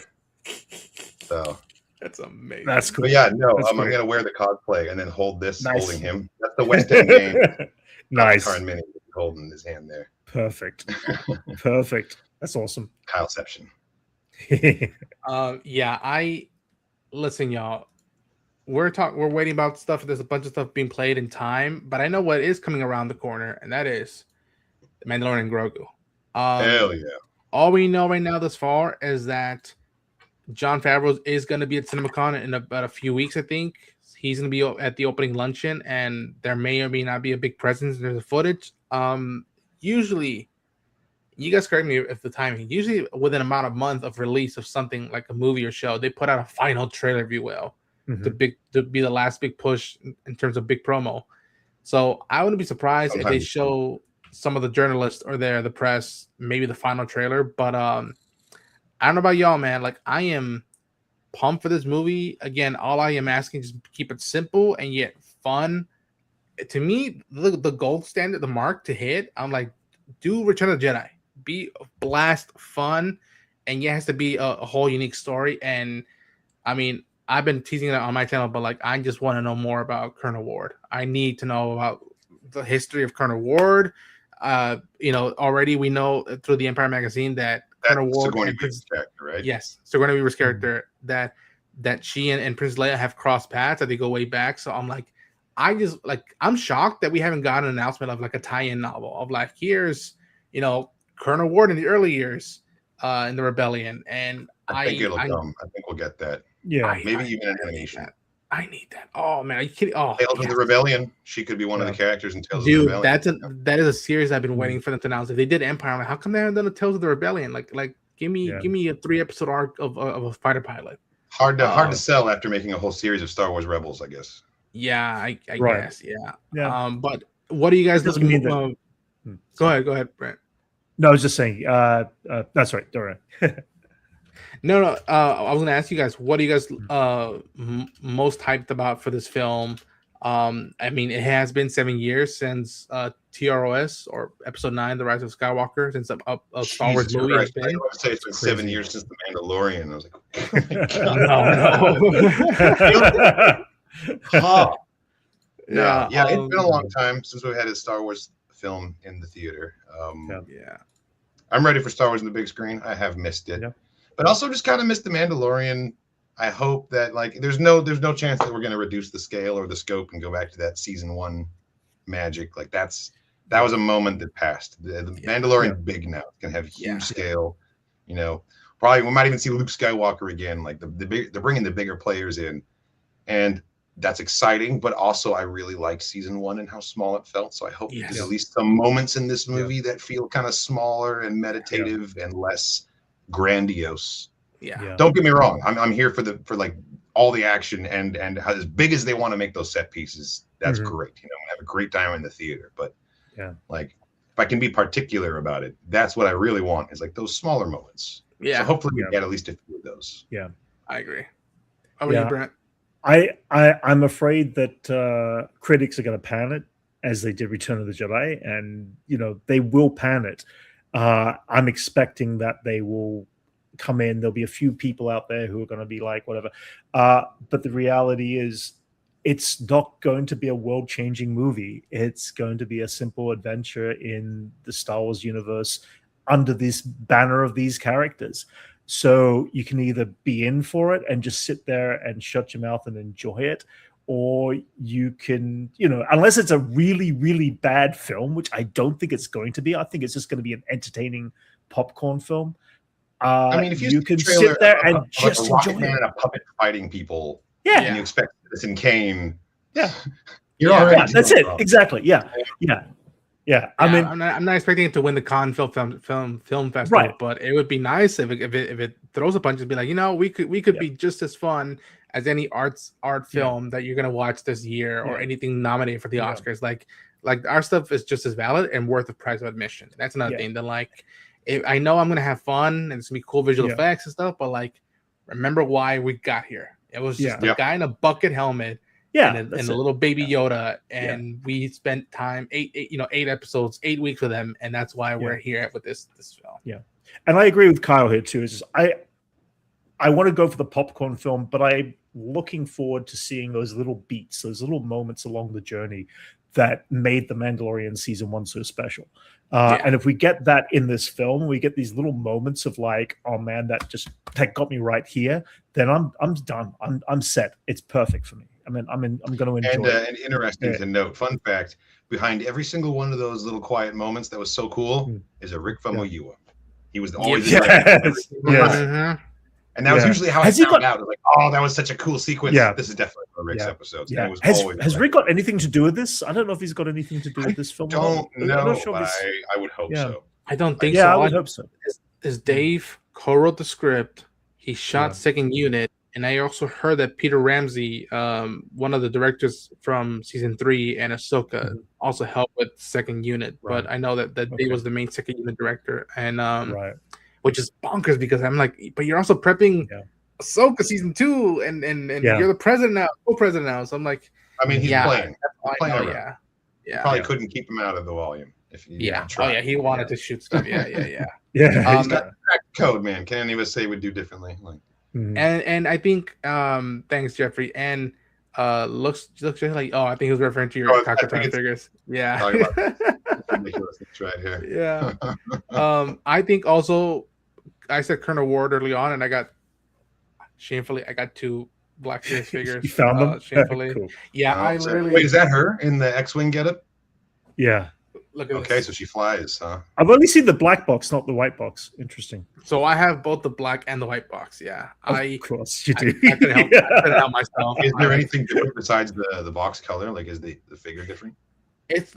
So that's amazing. That's cool. But yeah, no, I'm gonna wear the cosplay and then hold this, holding him. That's the West End game. Nice. Karn Mini holding his hand there. Perfect. Perfect. That's awesome. Kyleception. Listen, y'all. We're waiting about stuff. There's a bunch of stuff being played in time, but I know what is coming around the corner, and that is the Mandalorian and Grogu. Hell yeah. All we know right now thus far is that Jon Favreau is going to be at CinemaCon in about a few weeks, I think. He's going to be at the opening luncheon, and there may or may not be a big presence in terms of footage. Usually, you guys correct me if the timing, usually within about a month of release of something like a movie or show, they put out a final trailer, if you will, to be the last big push in terms of big promo. So I wouldn't be surprised if they show some of the journalists or the press, maybe the final trailer. But I don't know about y'all, man. Like, I am pumped for this movie. Again, all I am asking is keep it simple and yet fun. To me, the gold standard, the mark to hit, I'm like, do Return of the Jedi. Be blast fun, and it has to be a whole unique story. And I mean, I've been teasing it on my channel, but like, I just want to know more about Colonel Ward. I need to know about the history of Colonel Ward. Already we know through the Empire magazine that Colonel Ward and Prince character, right? Yes, Sigourney Weaver's character, that she and Princess Leia have crossed paths, that they go way back. So I'm like, I'm shocked that we haven't gotten an announcement of like a tie-in novel of like, here's Colonel Ward in the early years in the rebellion. And I think it'll come. I think we'll get that. Yeah, maybe even an animation. I need that. Oh man, are you kidding? Oh, Tales of the Rebellion. She could be one of the characters in Tales of the Rebellion. That is a series I've been waiting for them to announce. If they did Empire, I'm like, how come they haven't done a Tales of the Rebellion? Like give me a 3-episode arc of a fighter pilot. Hard to sell after making a whole series of Star Wars Rebels, I guess. Yeah, I guess. Yeah. But what do you guys looking for? Go ahead, Brent. No, I was just saying. That's right. All right. No. I was going to ask you guys, what are you guys most hyped about for this film? I mean, it has been 7 years since TROS or Episode 9, The Rise of Skywalker, since a Star Wars movie has been. I would say it's been 7 years since The Mandalorian. I was like, no. Yeah, it's been a long time since we had a Star Wars film in the theater. I'm ready for Star Wars on the big screen. I have missed it, but also just kind of missed The Mandalorian. I hope that there's no chance that we're going to reduce the scale or the scope and go back to that season 1 magic. Like that was a moment that passed. The Mandalorian big now. It's going to have huge scale. Probably we might even see Luke Skywalker again. Like they're bringing the bigger players in, and that's exciting. But also, I really like season 1 and how small it felt. So I hope there's at least some moments in this movie that feel kind of smaller and meditative and less grandiose. Don't get me wrong. I'm here for like all the action and how as big as they want to make those set pieces. That's great. I'm gonna have a great time in the theater. But like if I can be particular about it, that's what I really want is like those smaller moments. So hopefully we get at least a few of those. Yeah, I agree. How about you, Brent? I'm afraid that critics are going to pan it as they did Return of the Jedi, and they will pan it. I'm expecting that they will come in. There'll be a few people out there who are going to be like whatever, but the reality is it's not going to be a world-changing movie. It's going to be a simple adventure in the Star Wars universe under this banner of these characters. So you can either be in for it and just sit there and shut your mouth and enjoy it, or you can, unless it's a really, really bad film, which I don't think it's going to be. I think it's just going to be an entertaining popcorn film. I mean, if you can sit there and just like a Rocket enjoy Man it. and a puppet fighting people, Yeah. and you expect Citizen Kane, Yeah. you're already that's it. Exactly. Yeah. I mean, I'm not expecting it to win the Cannes Film Festival, Right. but it would be nice if it throws a punch and be like, we could be just as fun as any art film that you're gonna watch this year or anything nominated for the Oscars. Like our stuff is just as valid and worth the price of admission. That's another thing. That I know I'm gonna have fun and it's gonna be cool visual effects and stuff, but remember why we got here. It was just a guy in a bucket helmet. And a little baby Yoda, and we spent time 8 episodes, 8 weeks with them, and that's why we're here with this film. Yeah, and I agree with Kyle here too. I want to go for the popcorn film, but I'm looking forward to seeing those little beats, those little moments along the journey that made The Mandalorian season 1 so special. And if we get that in this film, we get these little moments of oh man, that got me right here. Then I'm done. I'm set. It's perfect for me. I mean, I'm going to enjoy it. And interesting to note, fun fact, behind every single one of those little quiet moments that was so cool is a Rick Famuyiwa. He was always the director. And that was usually how I found out. It was like, oh, that was such a cool sequence. Yeah. This is definitely one of Rick's episodes. Yeah. It was Has Rick got anything to do with this? I don't know if he's got anything to do with this film. I don't know. I would hope so. I don't think so. Yeah, I would hope so. Is Dave co-wrote the script. He shot Second Unit. And I also heard that Peter Ramsey, one of the directors from season 3 and Ahsoka, also helped with Second Unit. Right. But I know that Dave was the main Second Unit director, and which is bonkers because I'm like, but you're also prepping Ahsoka season 2, and you're the president now, co-president now. So I'm like, I mean, he's playing. Probably Yeah. couldn't keep him out of the volume. If he he wanted to shoot stuff. Yeah. He's got code, man. Can't any of us say we'd do differently. And I think thanks Jeffrey and looks just like I think he was referring to your Kakatan figures. Yeah. Ridiculousness right here. Yeah. I think also I said Colonel Ward early on, and I got 2 Black Series figures. You found them? Shamefully. Cool. Yeah, I literally. Wait, is that her in the X-wing getup? Yeah. Look at this. So she flies, huh? I've only seen the black box, not the white box. Interesting. So I have both the black and the white box. Yeah, of course you do. I couldn't help myself. Is there anything different besides the box color? Like, is the figure different? It's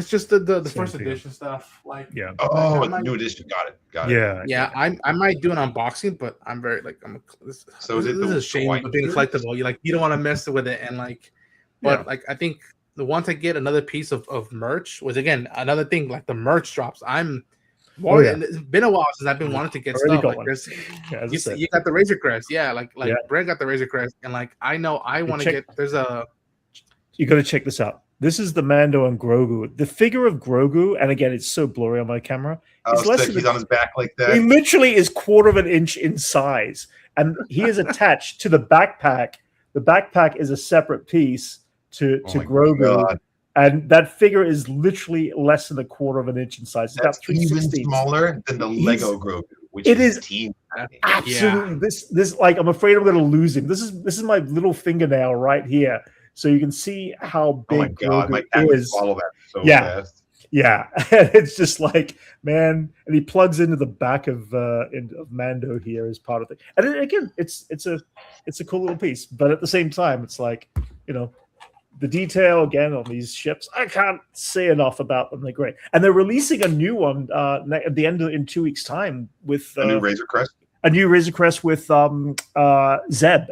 just the first edition stuff. New edition. Got it. Yeah. I might do an unboxing, but I'm very this is a shame of being collectible. You don't want to mess with it, and I think the once I get another piece of merch, was again another thing, like the merch drops. It's been a while since I've been wanting to get stuff. You got the Razor Crest, Brent got the Razor Crest, and I know I want to get. You got to check this out. This is the Mando and Grogu. The figure of Grogu, and again, it's so blurry on my camera. He's on his back like that. He literally is 1/4 of an inch in size, and he is attached to the backpack. The backpack is a separate piece to Grogu, and that figure is literally less than 1/4 of an inch in size. It's That's about 3/16. Even smaller than the Lego Grogu, which is teeny. Absolutely. This I'm afraid I'm going to lose him. This is my little fingernail right here. So you can see how big Grogu is. Follow that so fast. Yeah, and it's just man, and he plugs into the back of Mando here as part of it. And again, it's a cool little piece, but at the same time, it's the detail again on these ships. I can't say enough about them. They're great, and they're releasing a new one at the end in 2 weeks' time with a new Razor Crest. A new Razor Crest with Zeb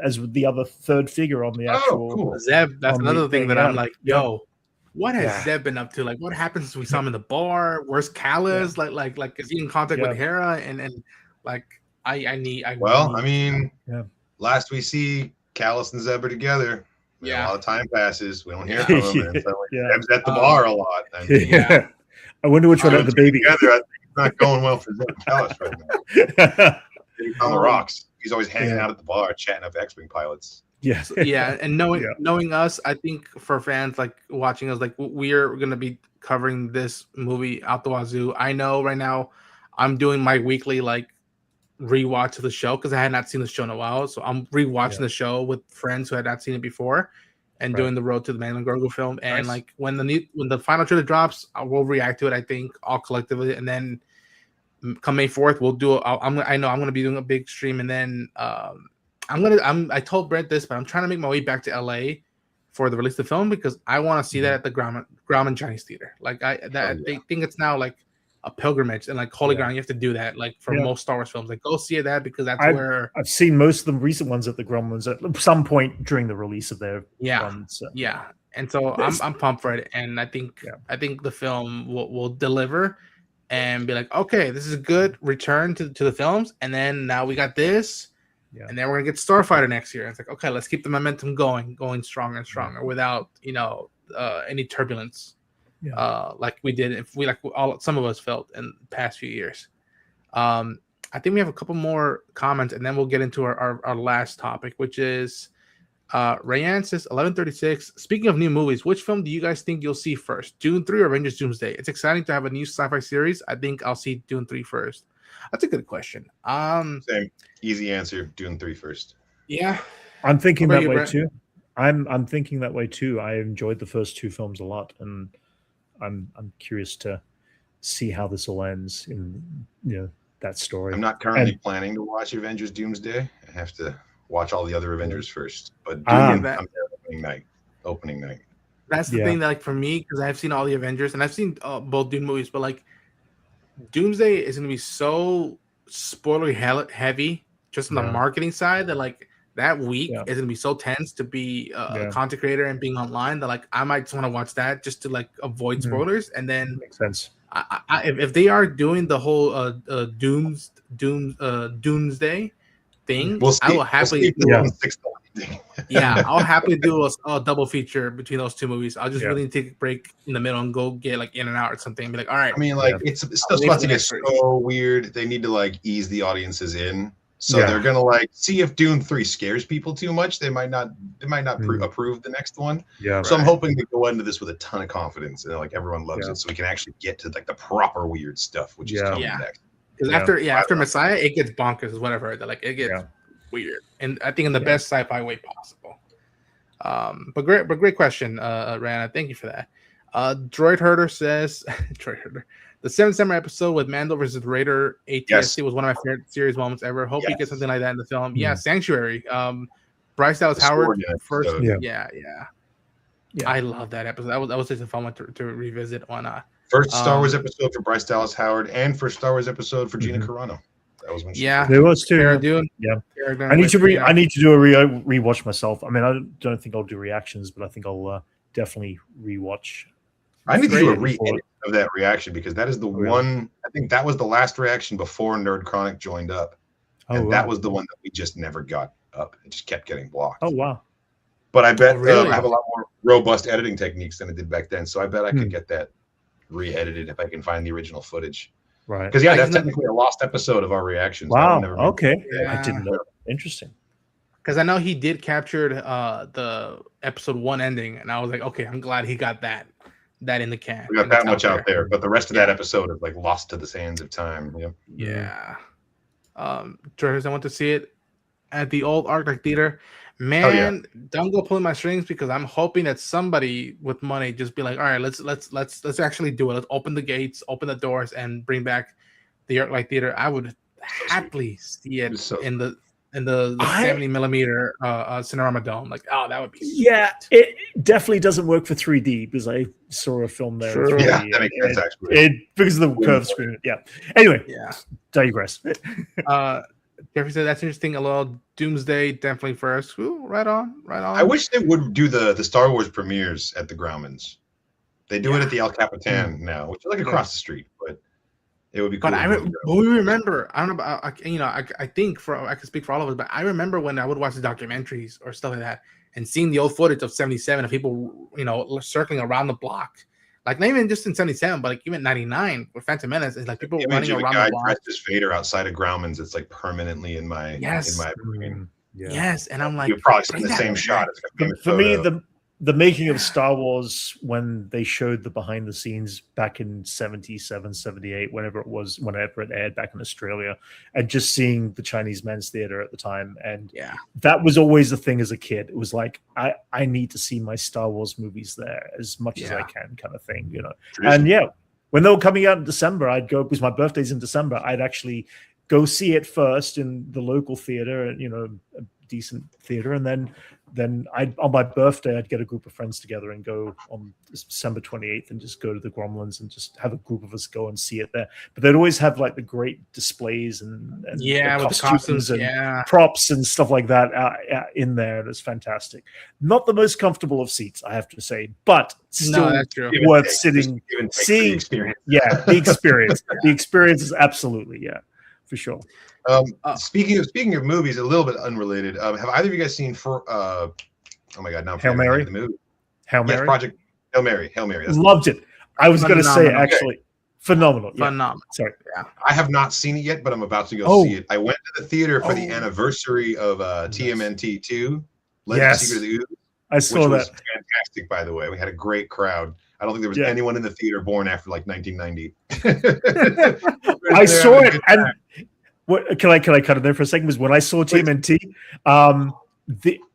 as the other third figure on the actual. Cool. Zeb, that's another thing that I'm like, yo, what has Zeb been up to? What happens since we saw him in the bar? Where's Kallus? Is he in contact with Hera? And last we see, Kallus and Zeb are together. A lot of time passes. We don't hear from him. Zeb's at the bar a lot. I wonder which one had the baby. Together, I think it's not going well for Zeb and Kallus right now. He's on the rocks. He's always hanging out at the bar, chatting up X-wing pilots. Yes. And knowing us, I think for fans watching us, we're gonna be covering this movie out the wazoo. I know right now, I'm doing my weekly rewatch of the show because I had not seen the show in a while. So I'm rewatching the show with friends who had not seen it before, and doing the road to the Mandalorian and Grogu film. And like when the final trailer drops, I will react to it. I think all collectively, and then come May 4th, we'll do. I know I'm gonna be doing a big stream, and then I told Brent this, but I'm trying to make my way back to LA for the release of the film because I want to see that at the Grauman Chinese Theater. Like they think it's now like a pilgrimage and like holy ground. You have to do that like for most Star Wars films. Like go see that because that's where I've seen most of the recent ones at the Grauman's at some point during the release of their runs. So. Yeah. And so I'm pumped for it, and I think the film will deliver and be like, okay, this is a good return to the films, and then now we got this. Yeah. And then we're gonna get Starfighter next year. It's like, okay, let's keep the momentum going stronger and stronger without any turbulence, like we did. Some of us felt in the past few years. I think we have a couple more comments, and then we'll get into our last topic, which is Rayanne says 1136. Speaking of new movies, which film do you guys think you'll see first? Dune 3 or Avengers Doomsday? It's exciting to have a new sci-fi series. I think I'll see Dune 3 first. That's a good question. Same easy answer. Dune 3 first. Yeah, I'm thinking that way too. I'm thinking that way too. I enjoyed the first two films a lot, and I'm curious to see how this will ends in that story. I'm not currently planning to watch Avengers Doomsday. I have to watch all the other Avengers first. But Dune, I'm there opening night. That's the thing that, like, for me, because I've seen all the Avengers and I've seen both Dune movies, but like Doomsday is going to be so spoiler heavy just on the marketing side that like that week is going to be so tense to be a content creator and being online that like I might just want to watch that just to like avoid spoilers. And then makes sense. If they are doing the whole Doomsday thing, I will happily I'll happily do a double feature between those two movies. I'll just really take a break in the middle and go get like In and Out or something and be like, all right. I mean, like it's still about to get so weird. They need to like ease the audiences in. So they're gonna like see if Dune 3 scares people too much. They might not approve the next one. So I'm hoping to go into this with a ton of confidence and like everyone loves it, so we can actually get to like the proper weird stuff, which is coming next. Because after Messiah, it gets bonkers, is what I've heard. That like it gets weird, and I think in the best sci-fi way possible. But great question, Rana. Thank you for that. Droid Herder says, Droid Herder, the 7th Samurai episode with Mando versus Raider ATSC was one of my favorite series moments ever. Hope we get something like that in the film. Yeah, Sanctuary. Bryce Dallas Howard first. I love that episode. That was just a fun one to revisit. Why not? First Star Wars episode for Bryce Dallas Howard, and first Star Wars episode for Gina Carano. That was when there was too. Yeah, I need to do a rewatch myself. I mean, I don't think I'll do reactions, but I think I'll definitely rewatch. I need to do a re-edit of that reaction because that is the one. I think that was the last reaction before Nerd Chronic joined up, and that was the one that we just never got up. It just kept getting blocked. Oh wow! But I bet I have a lot more robust editing techniques than I did back then, so I bet I could get that re-edited if I can find the original footage. Right. Because that's technically a lost episode of our reactions. Wow. Okay. I didn't know. Interesting. Because I know he did capture the episode 1 ending, and I was like, okay, I'm glad he got that in the can. We got that much out there, but the rest of that episode is like lost to the sands of time. Yeah. George, I want to see it at the old Arctic Theater. Man, don't go pulling my strings because I'm hoping that somebody with money just be like, all right, let's actually do it. Let's open the gates, open the doors, and bring back the Arclight Theater. I would happily see it in the 70mm Cinerama Dome. Like, oh, that would be sweet. It definitely doesn't work for 3D because I saw a film there. Sure. Yeah, that makes sense actually. Because of the curved screen. Yeah. Anyway, digress. Jeffrey said that's interesting. A little Doomsday, definitely first. Ooh, right on. I wish they would do the Star Wars premieres at the Grauman's. They do it at the El Capitan now, which is like across the street, but it would be cool. But we remember. I don't know about I think I can speak for all of us, but I remember when I would watch the documentaries or stuff like that and seeing the old footage of 77 of people, circling around the block. Like not even just in 77, but like even 99 with Phantom Menace, it's like people running around the block. Dressed as Vader outside of Grauman's. It's like permanently in my brain. Yes, and I'm like, you've probably seen the same shot. For me, the making of Star Wars, when they showed the behind the scenes back in 77, 78, whenever it aired back in Australia, and just seeing the Chinese Men's Theater at the time. And that was always the thing as a kid. It was like, I need to see my Star Wars movies there as much as I can, kind of thing, you know. And when they were coming out in December, I'd go, because my birthday's in December, I'd actually go see it first in the local theater, you know, a decent theater, and then on my birthday, I'd get a group of friends together and go on December 28th and just go to the Gromlins and just have a group of us go and see it there. But they'd always have like the great displays and with costumes and props and stuff like that in there. That's fantastic. Not the most comfortable of seats, I have to say, but still worth sitting, seeing. The experience. The experience is absolutely, for sure. Speaking of movies, a little bit unrelated. Have either of you guys seen oh my god, now I'm Hail Mary? the movie. Hail Mary? Yes, Project Hail Mary. Loved it. I was going to say actually phenomenal. Sorry. I have not seen it yet, but I'm about to go see it. I went to the theater for the anniversary of TMNT 2, Legend of Secret of the Ooze. I saw that. Was fantastic, by the way. We had a great crowd. I don't think there was anyone in the theater born after like 1990. I saw it, and can I cut it there for a second? Because when I saw TMNT,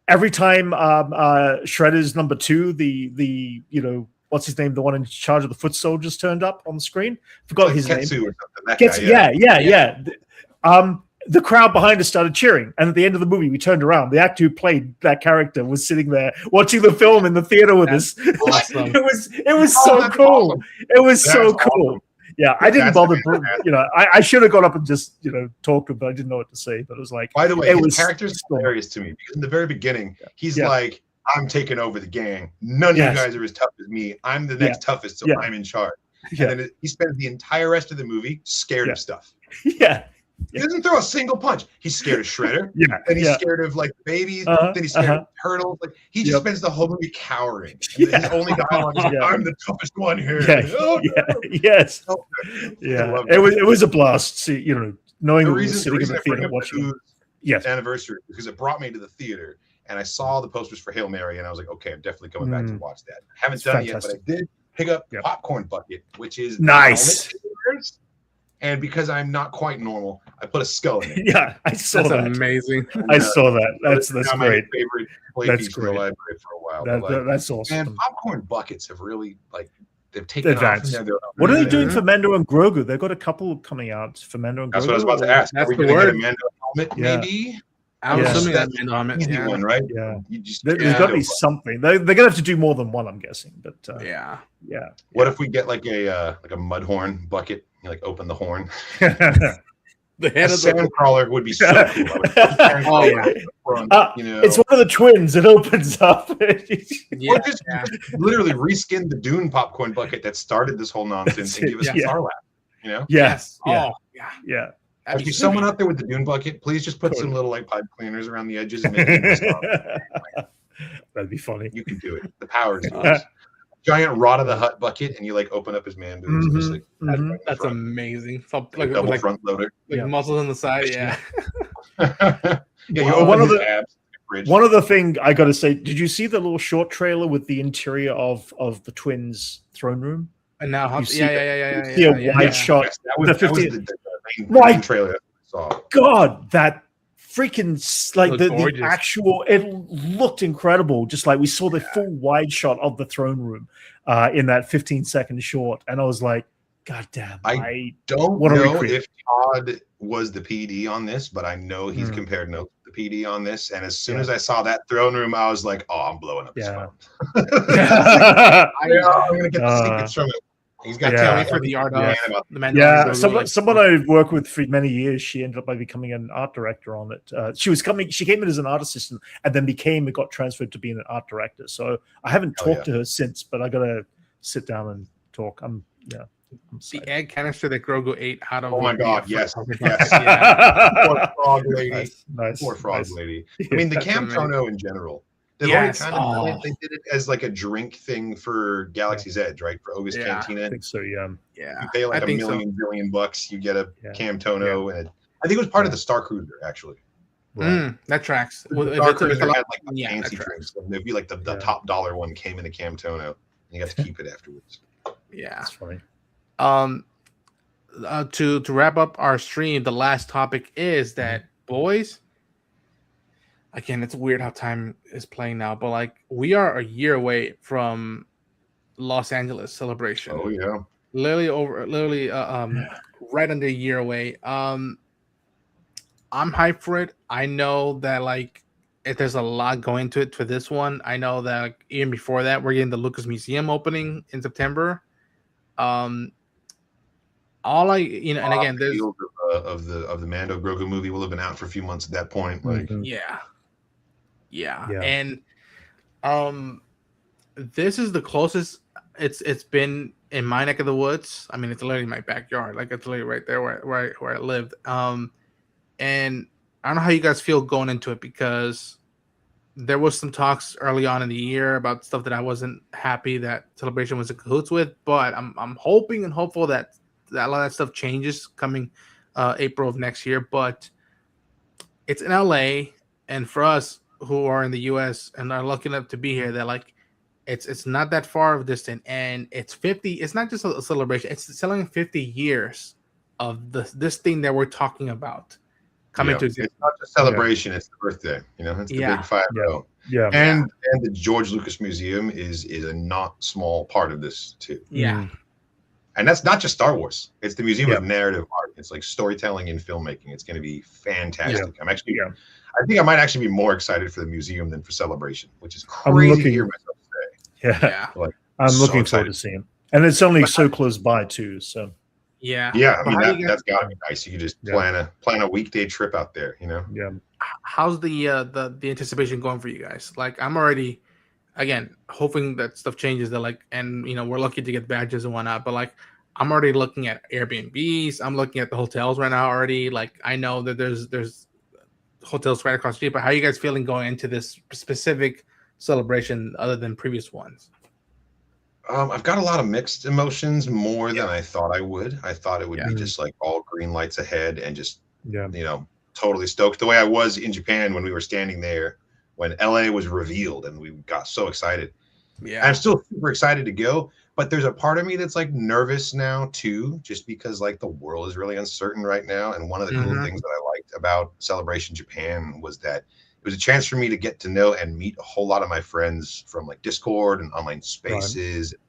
every time Shredder's number 2, the you know, what's his name, the one in charge of the foot soldiers, turned up on the screen. Forgot his name. Or something. The crowd behind us started cheering, and at the end of the movie, we turned around. The actor who played that character was sitting there watching the film in the theater with us. Awesome. It was so cool. Awesome. It was so cool. Awesome. Yeah, I didn't bother. You know, I should have got up and just, you know, talked to him, but I didn't know what to say. But it was like, by the way, his character's hilarious to me, because in the very beginning, he's like, "I'm taking over the gang. None of you guys are as tough as me. I'm the next toughest, so I'm in charge." And then he spends the entire rest of the movie scared of stuff. He doesn't throw a single punch. He's scared of Shredder. Then he's scared of like babies. Then he's scared of turtles. Like he just spends the whole movie cowering. His only dialogue is, "I'm the toughest one here." Yes. It was a blast. See, you know, knowing the we were reason sitting in the theater watching. Anniversary, because it brought me to the theater and I saw the posters for Hail Mary and I was like, okay, I'm definitely coming back to watch that. I haven't done it yet, but I did pick up Popcorn Bucket, which is nice. And because I'm not quite normal, I put a skull in it. I saw that. Amazing. I saw that. That's great. My favorite play piece for the library for a while. That's awesome. And Popcorn Buckets have really they've taken off. What are they doing for Mando and Grogu? They've got a couple coming out for Mando and Grogu. That's what I was about to ask. That's are we going to get a Mando helmet, maybe? I'm assuming that Mando helmet. Easy one, right? There's got to be something. They're going to have to do more than one, I'm guessing. But What if we get like a Mudhorn bucket? You like open the horn. The head of the crawler would be so cool. You know, it's one of the twins. It opens up. Or just literally reskin the Dune popcorn bucket that started this whole nonsense and give us a Sarlacc. You know? Yes. Yeah. If you're someone out there with the Dune bucket, please just put some little like pipe cleaners around the edges and make it That'd be funny. You can do it. The power is yours. Giant Rot of the Hut bucket, and you like open up his man boobs. That's amazing. So, like double front loader, like muscles on the side. You open his abs. One other thing I got to say: did you see the little short trailer with the interior of the twins' throne room? And now, see a wide shot. That was the main trailer I saw. God, that freaking like the actual, it looked incredible. Just like we saw the full wide shot of the throne room in that 15-second short, and I was like, God damn! I don't know if Todd was the PD on this, but I know he's compared notes to the PD on this. And as soon as I saw that throne room, I was like, oh, I'm blowing up this phone. I'm gonna get the secrets from him. He's got to tell me for the art of the Mandalorian. Someone I worked with for many years, she ended up by becoming an art director on it. She came in as an art assistant and then got transferred to being an art director. So I haven't talked to her since, but I got to sit down and talk. I'm the egg canister that Grogu ate out of. Oh my God! Yes. Poor frog lady. Poor frog lady. I mean, the Camtono in general. They've already kind of they did it as like a drink thing for Galaxy's Edge, right? For Oga's Cantina. I think so, yeah. You pay like $1 million $1 billion bucks, you get a Camtono, and I think it was part of the Star Cruiser, actually. That tracks. The If Star it's a Cruiser lot- had like the yeah, that fancy tracks. drinks. So it'd be like the Yeah. top dollar one came in a Camtono, and you got to keep it afterwards. Yeah. That's funny. To wrap up our stream, the last topic is that boys. Again, it's weird how time is playing now, but like we are a year away from Los Angeles Celebration. Oh yeah. Literally right under a year away. I'm hyped for it. I know that like if there's a lot going to it for this one. I know that like, even before that, we're getting the Lucas Museum opening in September. All I and again, there's Field of the Mando Grogu movie will have been out for a few months at that point. Like yeah, and this is the closest it's been in my neck of the woods. I mean, it's literally my backyard. Like it's literally right there where I lived. And I don't know how you guys feel going into it because there was some talks early on in the year about stuff that I wasn't happy that Celebration was in cahoots with, but I'm hoping and hopeful that a lot of that stuff changes coming April of next year. But it's in LA, and for us who are in the US and are lucky enough to be here, that like it's not that far of a distance, and it's 50. It's not just a celebration; it's celebrating 50 years of this thing that we're talking about coming to existence. It's not just celebration; it's the birthday. It's the big 5-0. Yeah. And the George Lucas Museum is a not small part of this too. Yeah. And that's not just Star Wars. It's the Museum of Narrative Art. It's like storytelling and filmmaking. It's going to be fantastic. Yeah. I think I might actually be more excited for the museum than for Celebration, which is crazy to hear myself say. Yeah. Like, I'm so looking excited. forward to seeing it. And it's only so close by too. So yeah. I mean that's got to be nice. You could just plan a weekday trip out there, Yeah. How's the anticipation going for you guys? Like I'm already again hoping that stuff changes that like and we're lucky to get badges and whatnot, but like I'm already looking at Airbnbs. I'm looking at the hotels right now already. Like I know that there's hotels right across the street, but how are you guys feeling going into this specific celebration other than previous ones? I've got a lot of mixed emotions, more than I thought I would. I thought it would be just like all green lights ahead and just totally stoked, the way I was in Japan when we were standing there when LA was revealed and we got so excited. Yeah, I'm still super excited to go, but there's a part of me that's like nervous now too, just because like the world is really uncertain right now. And one of the cool things that I liked about Celebration Japan was that it was a chance for me to get to know and meet a whole lot of my friends from like Discord and online spaces. Right.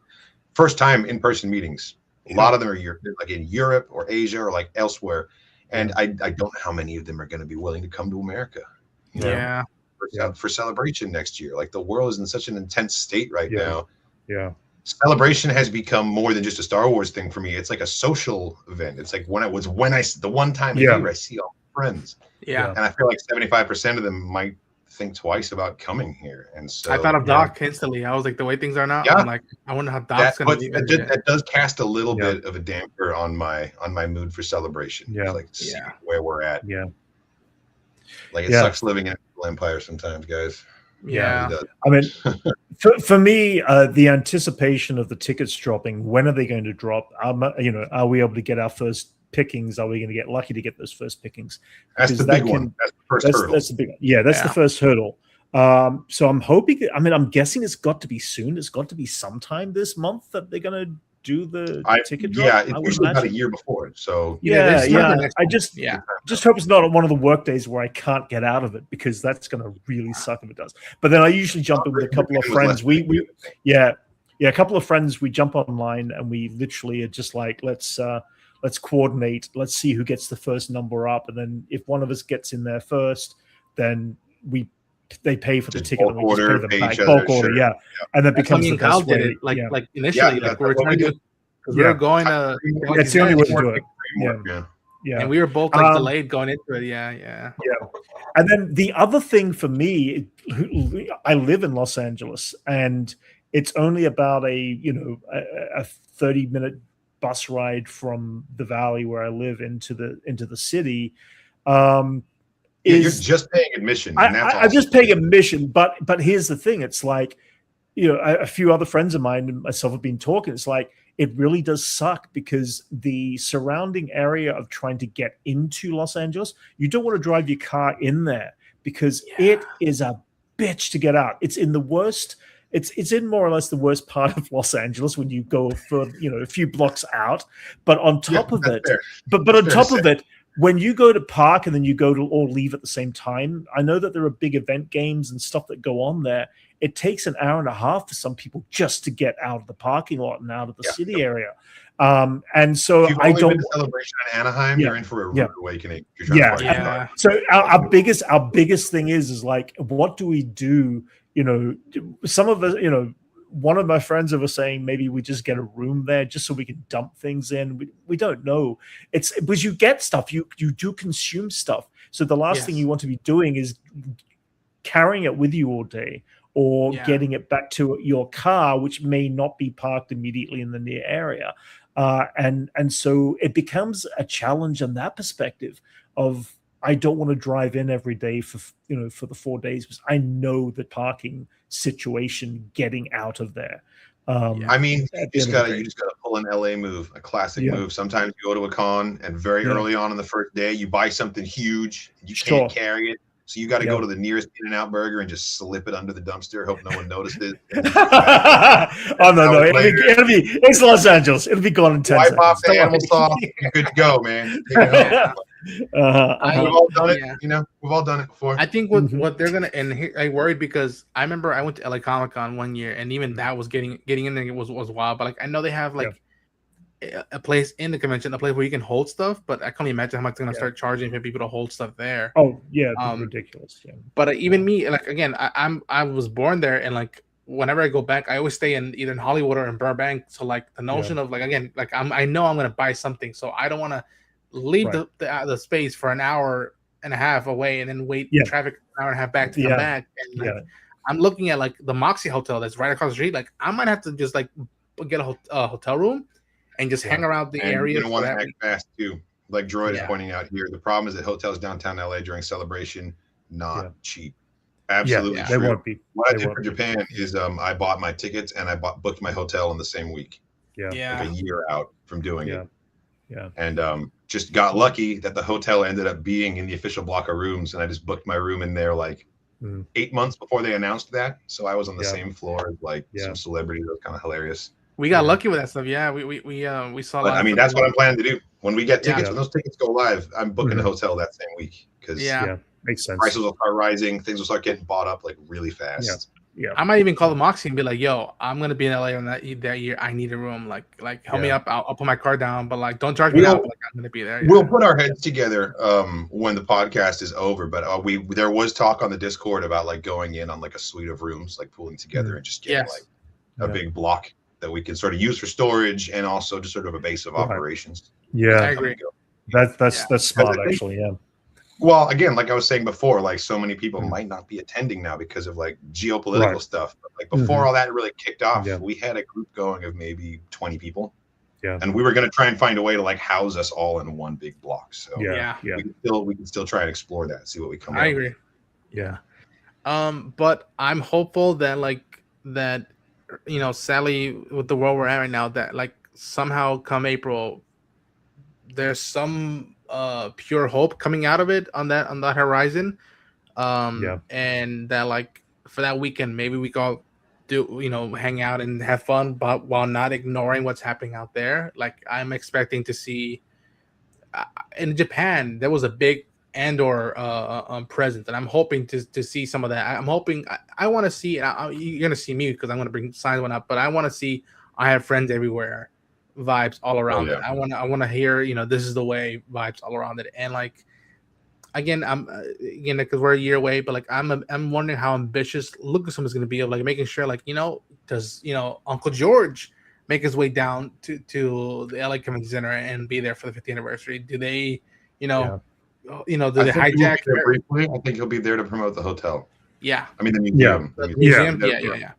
First time in-person meetings. A lot of them are like in Europe or Asia or like elsewhere. And I don't know how many of them are going to be willing to come to America. For Celebration next year. Like the world is in such an intense state right now. Yeah. Celebration has become more than just a Star Wars thing for me. It's like a social event. It's like the one time a year I see all my friends. Yeah. And I feel like 75% of them might think twice about coming here. And so I thought of Doc instantly. I was like, the way things are now, I'm like, I wonder how Doc's gonna be. That does cast a little bit of a damper on my mood for Celebration. Yeah. Like seeing where we're at. Yeah. Like it sucks living in an empire sometimes, guys. Yeah. I mean, for me, the anticipation of the tickets dropping, when are they going to drop? Are we able to get our first pickings? Are we going to get lucky to get those first pickings? That's the big one. That's the first hurdle. That's the big one. Yeah, that's the first hurdle. So I'm hoping, I'm guessing it's got to be soon. It's got to be sometime this month that they're going to do the ticket drop. Yeah, it's usually about a year before. So I just hope it's not one of the work days where I can't get out of it, because that's going to really suck if it does. But then I usually jump in with a couple of friends. A couple of friends. We jump online and we literally are just like, let's coordinate. Let's see who gets the first number up, and then if one of us gets in there first, then they pay for the ticket and we just pay them back. Bulk order, and that becomes the best way. Like initially, like we were trying to do, because we were going to. That's the only way to do it. Yeah, and we were both like delayed going into it. Yeah. And then the other thing for me, I live in Los Angeles, and it's only about a 30-minute bus ride from the valley where I live into the city. You're just paying admission. I'm just paying admission, but here's the thing: it's like, a few other friends of mine and myself have been talking. It's like it really does suck, because the surrounding area of trying to get into Los Angeles, you don't want to drive your car in there. because it is a bitch to get out. It's in the worst. It's in more or less the worst part of Los Angeles when you go for a few blocks out. But on top of it, but on top of it, when you go to park and then you go to or leave at the same time, I know that there are big event games and stuff that go on there. It takes an hour and a half for some people just to get out of the parking lot and out of the city area. And so if you've only been to Celebration in Anaheim, you're in for a rude awakening. So our biggest thing is like, what do we do? Some of us, one of my friends were saying maybe we just get a room there just so we can dump things in. We don't know. It's because you get stuff, you do consume stuff. So the last thing you want to be doing is carrying it with you all day or getting it back to your car, which may not be parked immediately in the near area. And so it becomes a challenge in that perspective of, I don't want to drive in every day for the 4 days because I know the parking situation getting out of there. I mean, you just gotta pull an LA move, a classic move. Sometimes you go to a con and very early on in the first day, you buy something huge, you can't carry it. So you got to go to the nearest In-N-Out burger and just slip it under the dumpster. Hope no one noticed it. Oh no! It's Los Angeles. It'll be gone in 10 seconds. Wipe off the animal sauce. You're good to go, man. Take it home. We've all done it. We've all done it before. I think what they're gonna, and I worried because I remember I went to LA Comic Con one year, and even that was getting in there was wild. But like I know they have like a place in the convention, a place where you can hold stuff, but I can't imagine how much they're gonna start charging for people to hold stuff there. Oh yeah, ridiculous. Yeah. But even me, like again, I was born there, and like whenever I go back, I always stay in either in Hollywood or in Burbank. So like the notion of like again, like I know I'm gonna buy something, so I don't want to leave the space for an hour and a half away and then wait traffic an hour and a half back to come back. And like, I'm looking at like the Moxie Hotel that's right across the street. Like I might have to just like get a hotel room and just hang around the area. You don't want to act fast too. Like Droid is pointing out here, the problem is that hotels downtown LA during Celebration not cheap. Absolutely true. They won't be. What I did for Japan is I bought my tickets and I booked my hotel in the same week. Like a year out from doing it. And just got lucky that the hotel ended up being in the official block of rooms, and I just booked my room in there like 8 months before they announced that. So I was on the same floor as like some celebrities. It was kind of hilarious. We got lucky with that stuff. Yeah, we saw. But, I mean, that's what I'm planning to do when we get tickets. When those tickets go live, I'm booking a hotel that same week because makes sense. Prices will start rising. Things will start getting bought up like really fast. I might even call the Moxie and be like, "Yo, I'm gonna be in LA on that year. I need a room. Like help me up. I'll put my card down, but like don't charge me out. Like I'm gonna be there." We'll put our heads together when the podcast is over. But there was talk on the Discord about like going in on like a suite of rooms, like pooling together and just getting like a big block that we can sort of use for storage and also just sort of a base of operations. Yeah, I agree. That's smart actually. Yeah. Well, again, like I was saying before, like so many people might not be attending now because of like geopolitical stuff. But like before all that really kicked off, we had a group going of maybe 20 people. Yeah. And we were going to try and find a way to like house us all in one big block. So we can still try and explore that, see what we come up with. I agree. Yeah. But I'm hopeful that sadly with the world we're at right now, that like somehow come April, there's some pure hope coming out of it on that horizon, and that like for that weekend maybe we can all do hang out and have fun, but while not ignoring what's happening out there. Like I'm expecting to see in Japan there was a big Andor presence, and I'm hoping to see some of that. I'm hoping I want to see. You're gonna see me because I'm gonna bring signs one up, but I want to see I have friends everywhere vibes all around it. I want to hear this is the way vibes all around it. And like again because we're a year away, but like I'm wondering how ambitious Lucasfilm is going to be of like making sure like does Uncle George make his way down to the LA Convention Center and be there for the 50th anniversary? Do they do they hijack briefly? I think he'll be there to promote the hotel. I mean the museum.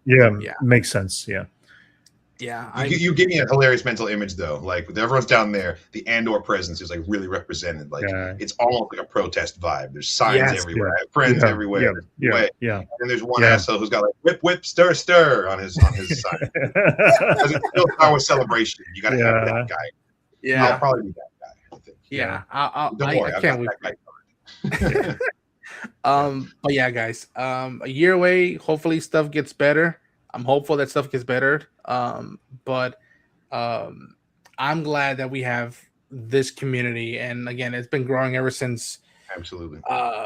Yeah, makes sense. You give me a hilarious mental image though. Like with everyone's down there, the Andor presence is like really represented. Like it's almost like a protest vibe. There's signs everywhere, friends everywhere. And there's one asshole who's got like whip, whip, stir, stir on his sign. Because it's still Star Wars Celebration. You got to have that guy. I'll probably be that guy. I think. Don't worry, I can't wait. But yeah, guys, a year away. Hopefully, stuff gets better. I'm hopeful that stuff gets better. But um, I'm glad that we have this community, and again, it's been growing ever Absolutely.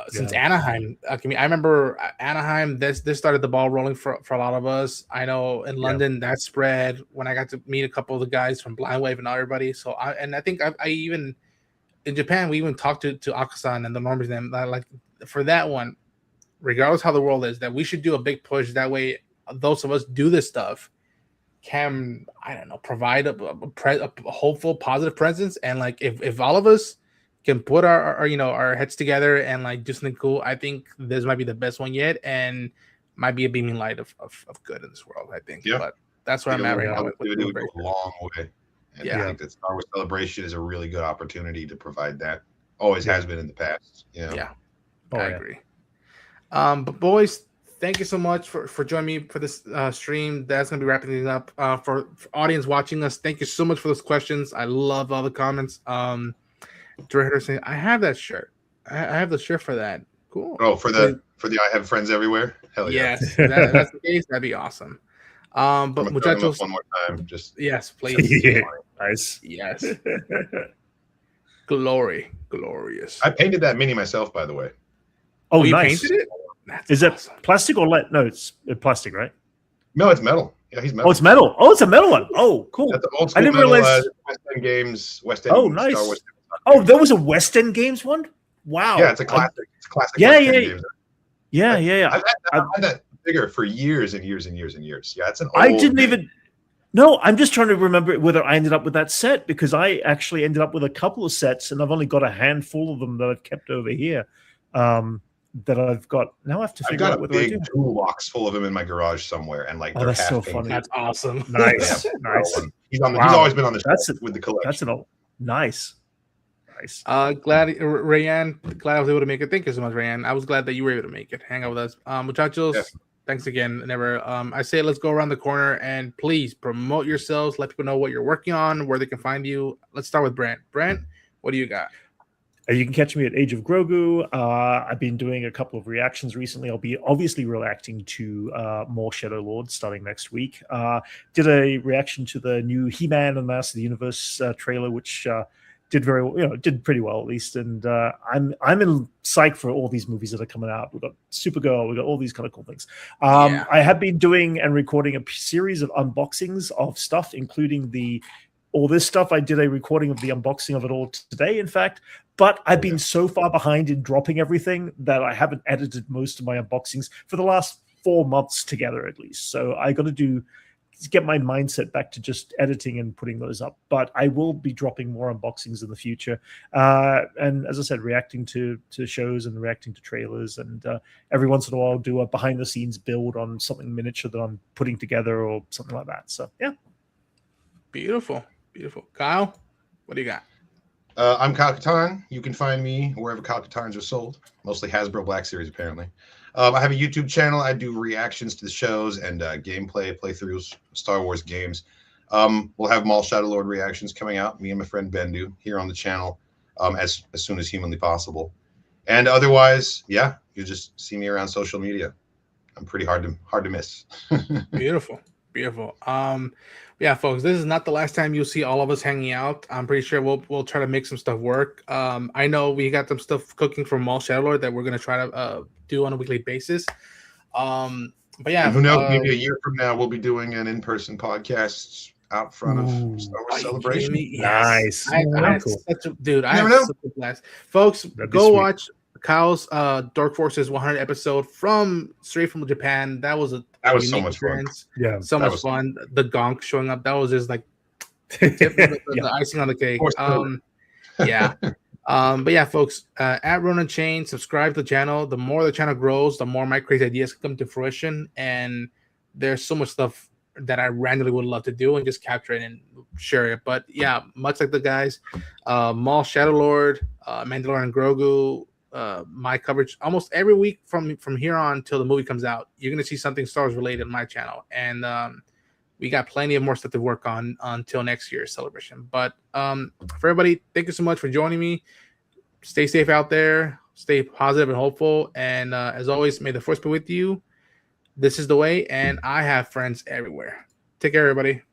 since Yeah. Anaheim. I remember Anaheim. This started the ball rolling for a lot of us. I know in London that spread when I got to meet a couple of the guys from Blind Wave and everybody. So I think I even in Japan we even talked to Akasan and the normies and them like for that one, regardless how the world is, that we should do a big push. That way, those of us do this stuff can provide a hopeful positive presence, and like if all of us can put our heads together and like do something cool, I think this might be the best one yet, and might be a beaming light of good in this world, I think. Yeah. But that's where I'm at right now with It would go a long way. And Yeah. I think that Star Wars Celebration is a really good opportunity to provide that. Always has been in the past. Yeah. Oh, I yeah. agree. But boys, thank you so much for joining me for this stream. That's gonna be wrapping things up. For audience watching us, thank you so much for those questions. I love all the comments. Director saying, I have that shirt. I have the shirt for that. Cool. Oh, for the I have friends everywhere. Hell yeah! Yes, that's the case. That'd be awesome. But I'm gonna throw them up muchachos, one more time. Just yes, please. Yeah. Nice. Yes. Glorious. I painted that mini myself, by the way. Oh, you nice. painted it? That's Is it awesome. plastic or lead? No, it's plastic, right? No, it's metal. Yeah, he's metal. Oh, it's metal. Oh, it's a metal one. Oh, cool. That's the old I school didn't metal, realize. West End Games. West End. Oh, nice. Star Wars. Oh, there was a West End Games one. Wow. Yeah, it's a classic. It's a classic. Yeah, West End yeah. Games. Yeah. I've had that figure for years and years and years and years. Yeah, it's an old I didn't game. even. No, I'm just trying to remember whether I ended up with that set, because I actually ended up with a couple of sets, and I've only got a handful of them that I've kept over here. That I've got now. I have to I've figure got out a whether I big do. toolbox full of them in my garage somewhere, and like Oh, they're that's half so painted. funny. That's awesome. Nice, Yeah. nice. He's Wow. always been on the show That's with the collection. That's nice. Glad Rayanne, glad I was able to make it. Thank you so much, Rayanne. I was glad that you were able to make it. Hang out with us. Muchachos, Definitely. thanks again. Never I say let's go around the corner and please promote yourselves. Let people know what you're working on, where they can find you. Let's start with Brent. Brent, what do you got? You can catch me at Age of Grogu. I've been doing a couple of reactions recently. I'll be obviously reacting to more Shadow Lords starting next week. Did a reaction to the new He-Man and Master of the Universe trailer, which did very well, did pretty well at least. And I'm in psych for all these movies that are coming out. We've got Supergirl, we've got all these kind of cool things. I have been doing and recording a series of unboxings of stuff, including all this stuff. I did a recording of the unboxing of it all today, in fact. But I've been so far behind in dropping everything that I haven't edited most of my unboxings for the last 4 months together, at least. So I got to get my mindset back to just editing and putting those up. But I will be dropping more unboxings in the future. And as I said, reacting to shows and reacting to trailers. And every once in a while, I'll do a behind-the-scenes build on something miniature that I'm putting together or something like that. So, yeah. Beautiful. Kyle, what do you got? I'm Kyle Katarn. You can find me wherever Kyle Katarns are sold, mostly Hasbro Black Series, apparently. I have a YouTube channel. I do reactions to the shows and gameplay playthroughs, Star Wars games. We'll have Maul Shadow Lord reactions coming out. Me and my friend Ben do here on the channel as soon as humanly possible. And otherwise, yeah, you just see me around social media. I'm pretty hard to miss. Beautiful. Yeah, folks, this is not the last time you'll see all of us hanging out. I'm pretty sure we'll try to make some stuff work. I know we got some stuff cooking from Maul Shadow Lord that we're gonna try to do on a weekly basis. But yeah, and who knows? Maybe a year from now we'll be doing an in-person podcast out front of Star Wars Celebration. Yes. Nice. Dude, I had such a blast. Folks, go watch Kyle's Dark Forces 100 episode straight from Japan. That was so much fun. Yeah, so much fun. The gonk showing up, that was just like the icing on the cake. Yeah. But yeah, folks, at Ronan Chain, subscribe to the channel. The more the channel grows, the more my crazy ideas come to fruition. And there's so much stuff that I randomly would love to do and just capture it and share it. But yeah, much like the guys, Maul Shadow Lord, Mandalorian and Grogu, my coverage almost every week from here on till the movie comes out. You're gonna see something Star Wars related on my channel, and we got plenty of more stuff to work on until next year's celebration. But for everybody, thank you so much for joining me. Stay safe out there. stay positive and hopeful. And as always, may the force be with you. This is the way, and I have friends everywhere. Take care, everybody.